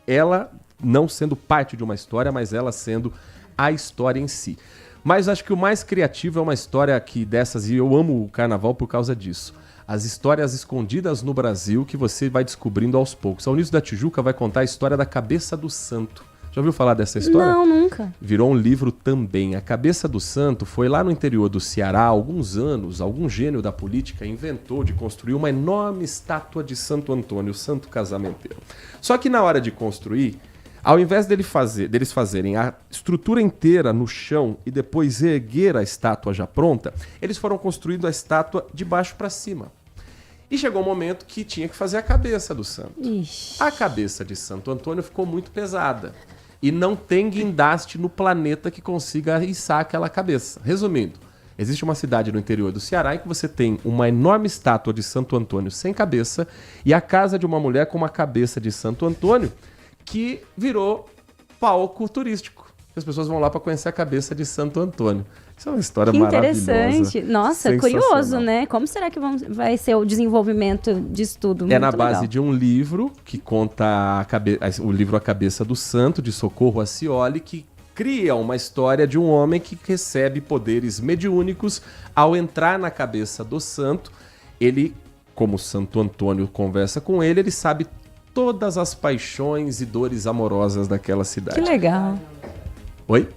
ela não sendo parte de uma história, mas ela sendo a história em si. Mas acho que o mais criativo é uma história que dessas, e eu amo o carnaval por causa disso. As histórias escondidas no Brasil que você vai descobrindo aos poucos. A Unidos da Tijuca vai contar a história da Cabeça do Santo. Já ouviu falar dessa história? Não, nunca. Virou um livro também. A Cabeça do Santo foi lá no interior do Ceará há alguns anos. Algum gênio da política inventou de construir uma enorme estátua de Santo Antônio, o santo casamenteiro. Só que na hora de construir, ao invés deles fazerem a estrutura inteira no chão e depois erguer a estátua já pronta, eles foram construindo a estátua de baixo para cima. E chegou um momento que tinha que fazer a cabeça do santo. A cabeça de Santo Antônio ficou muito pesada. E não tem guindaste no planeta que consiga içar aquela cabeça. Resumindo, existe uma cidade no interior do Ceará em que você tem uma enorme estátua de Santo Antônio sem cabeça e a casa de uma mulher com uma cabeça de Santo Antônio que virou palco turístico. As pessoas vão lá para conhecer a cabeça de Santo Antônio. Isso é uma história maravilhosa. Interessante. Nossa, curioso, né? Como será que vai ser o desenvolvimento disso tudo? É na base de um livro que conta o livro A Cabeça do Santo, de Socorro Acioli, que cria uma história de um homem que recebe poderes mediúnicos. Ao entrar na cabeça do santo, ele, como Santo Antônio conversa com ele, ele sabe todas as paixões e dores amorosas daquela cidade. Que legal. Oi?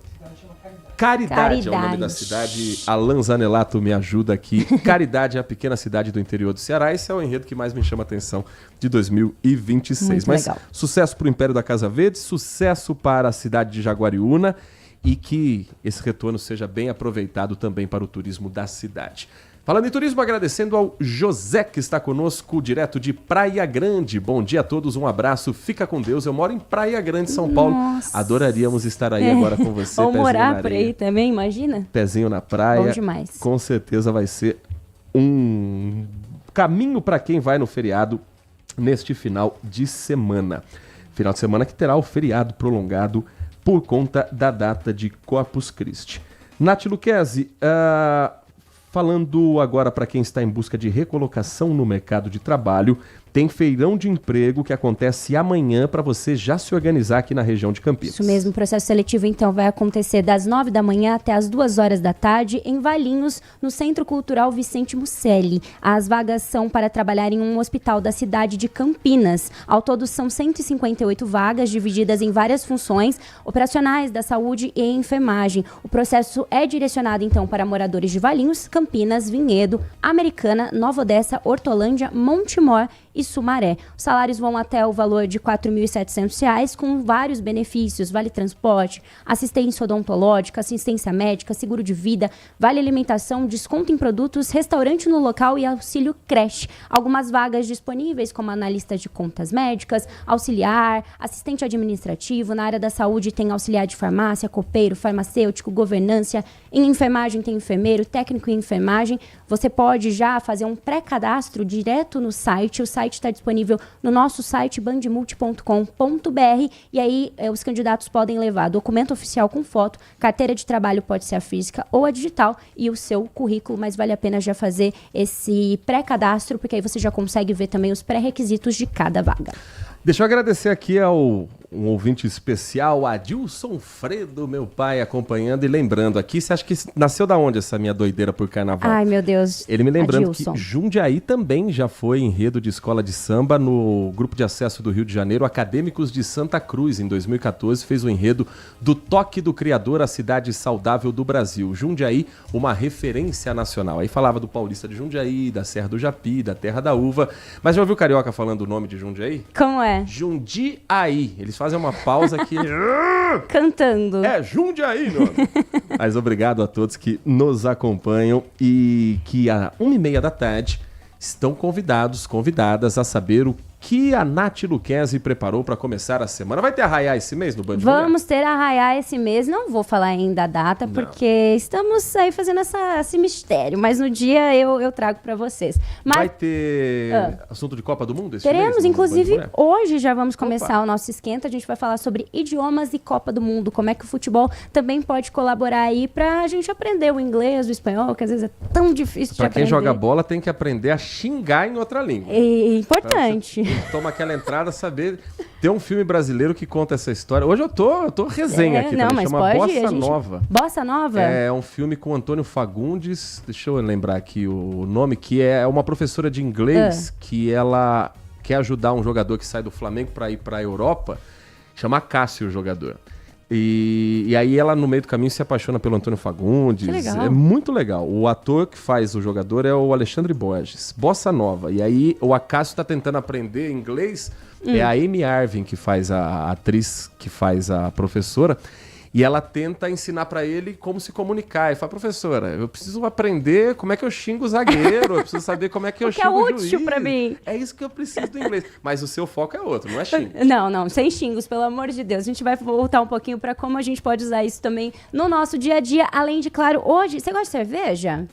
Caridade é o nome da cidade. Alan Zanelato me ajuda aqui. Caridade é a pequena cidade do interior do Ceará. Esse é o enredo que mais me chama a atenção de 2026. Muito Mas legal. Sucesso para o Império da Casa Verde, sucesso para a cidade de Jaguariúna e que esse retorno seja bem aproveitado também para o turismo da cidade. Falando em turismo, agradecendo ao José, que está conosco direto de Praia Grande. Bom dia a todos, um abraço, fica com Deus. Eu moro em Praia Grande, São Paulo. Nossa. Adoraríamos estar aí agora com você. Ou morar por aí também, imagina? Pezinho na praia. Bom demais. Com certeza vai ser um caminho para quem vai no feriado neste final de semana. Final de semana que terá o feriado prolongado por conta da data de Corpus Christi. Nath Luquezzi, falando agora para quem está em busca de recolocação no mercado de trabalho, tem feirão de emprego que acontece amanhã para você já se organizar aqui na região de Campinas. Isso mesmo, o processo seletivo então vai acontecer das 9 da manhã até as 2 horas da tarde em Valinhos, no Centro Cultural Vicente Mucelli. As vagas são para trabalhar em um hospital da cidade de Campinas. Ao todo são 158 vagas divididas em várias funções operacionais da saúde e enfermagem. O processo é direcionado então para moradores de Valinhos, Campinas, Vinhedo, Americana, Nova Odessa, Hortolândia, Montemor e Sumaré. Os salários vão até o valor de R$ 4.700, com vários benefícios: vale transporte, assistência odontológica, assistência médica, seguro de vida, vale alimentação, desconto em produtos, restaurante no local e auxílio creche. Algumas vagas disponíveis, como analista de contas médicas, auxiliar, assistente administrativo. Na área da saúde tem auxiliar de farmácia, copeiro, farmacêutico, governância. Em enfermagem tem enfermeiro, técnico em enfermagem. Você pode já fazer um pré-cadastro direto no site. O site está disponível no nosso site bandmulti.com.br e aí os candidatos podem levar documento oficial com foto, carteira de trabalho pode ser a física ou a digital e o seu currículo, mas vale a pena já fazer esse pré-cadastro, porque aí você já consegue ver também os pré-requisitos de cada vaga. Deixa eu agradecer aqui ao um ouvinte especial, Adilson Fredo, meu pai, acompanhando e lembrando aqui. Você acha que nasceu da onde essa minha doideira por carnaval? Ai, meu Deus. Ele me lembrando Adilson. que Jundiaí também já foi enredo de escola de samba no grupo de acesso do Rio de Janeiro, Acadêmicos de Santa Cruz, em 2014, fez o enredo do Toque do Criador, a cidade saudável do Brasil. Jundiaí, uma referência nacional. Aí falava do Paulista de Jundiaí, da Serra do Japi, da Terra da Uva. Mas já ouviu o carioca falando o nome de Jundiaí? Como é? Jundiaí. Eles fazem uma pausa aqui. Cantando. É, Jundiaí, meu amigo. Mas obrigado a todos que nos acompanham e que às 1h30 da tarde estão convidadas a saber o que a Nath Luquezzi preparou para começar a semana. Vai ter arraiá esse mês no Band Mulher? Vamos ter arraiá esse mês. Não vou falar ainda a data, porque estamos aí fazendo esse mistério. Mas no dia eu trago para vocês. Mas, vai ter assunto de Copa do Mundo esse teremos, mês? Inclusive, hoje já vamos começar o nosso esquenta. A gente vai falar sobre idiomas e Copa do Mundo. Como é que o futebol também pode colaborar aí pra gente aprender o inglês, o espanhol, que às vezes é tão difícil de aprender. Pra quem joga bola tem que aprender a xingar em outra língua. É importante. Toma aquela entrada, saber. Tem um filme brasileiro que conta essa história. Hoje eu tô resenha aqui, não, mas chama pode, Bossa Nova. Bossa Nova? É um filme com Antônio Fagundes, deixa eu lembrar aqui o nome, que é uma professora de inglês que ela quer ajudar um jogador que sai do Flamengo para ir para a Europa, chama Cássio o jogador. E aí ela, no meio do caminho, se apaixona pelo Antônio Fagundes. Que legal. É muito legal. O ator que faz o jogador é o Alexandre Borges. Bossa Nova. E aí o Acácio está tentando aprender inglês. É a Amy Arvin que faz a atriz que faz a professora. E ela tenta ensinar pra ele como se comunicar. E fala, professora, eu preciso aprender como é que eu xingo o zagueiro, eu preciso saber como é que eu xingo o juiz. Que é útil pra mim. É isso que eu preciso do inglês. Mas o seu foco é outro, não é xingo. Não, sem xingos, pelo amor de Deus. A gente vai voltar um pouquinho pra como a gente pode usar isso também no nosso dia a dia. Além de, claro, hoje... Você gosta de cerveja?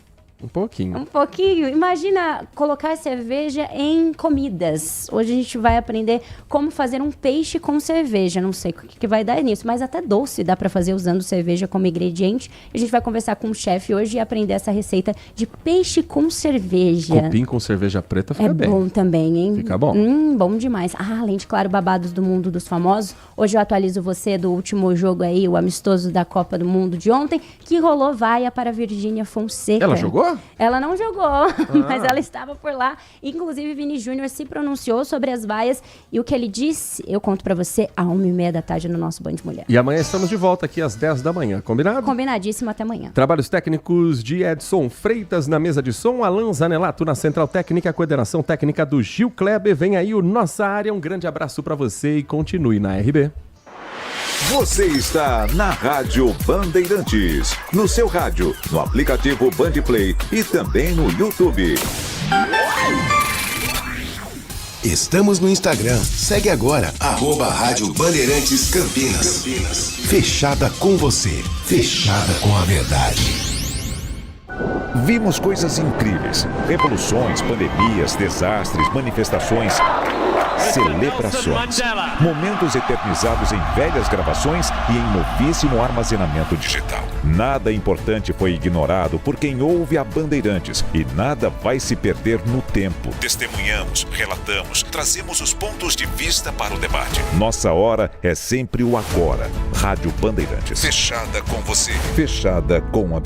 Um pouquinho. Um pouquinho. Imagina colocar cerveja em comidas. Hoje a gente vai aprender como fazer um peixe com cerveja. Não sei o que vai dar nisso, mas até doce dá pra fazer usando cerveja como ingrediente. A gente vai conversar com o chefe hoje e aprender essa receita de peixe com cerveja. Cupim com cerveja preta fica bem. É bom também, hein? Fica bom. Bom demais. Além de, claro, babados do mundo dos famosos. Hoje eu atualizo você do último jogo aí, o amistoso da Copa do Mundo de ontem, que rolou vaia para a Virgínia Fonseca. Ela jogou? Ela não jogou, mas ela estava por lá. Inclusive, Vini Júnior se pronunciou sobre as vaias e o que ele disse, eu conto pra você à 1h30 da tarde no nosso Band Mulher. E amanhã estamos de volta aqui às 10 da manhã, combinado? Combinadíssimo, até amanhã. Trabalhos técnicos de Edson Freitas na mesa de som, Alan Zanelato na central técnica, a coordenação técnica do Gil Kleber. Vem aí o Nossa Área, um grande abraço pra você e continue na RB. Você está na Rádio Bandeirantes. No seu rádio, no aplicativo Bandplay e também no YouTube. Estamos no Instagram. Segue agora, @Rádio Bandeirantes Campinas. Fechada com você. Fechada com a verdade. Vimos coisas incríveis. Revoluções, pandemias, desastres, manifestações, celebrações. Momentos eternizados em velhas gravações e em novíssimo armazenamento digital. Nada importante foi ignorado por quem ouve a Bandeirantes e nada vai se perder no tempo. Testemunhamos, relatamos, trazemos os pontos de vista para o debate. Nossa hora é sempre o agora. Rádio Bandeirantes. Fechada com você. Fechada com a verdade.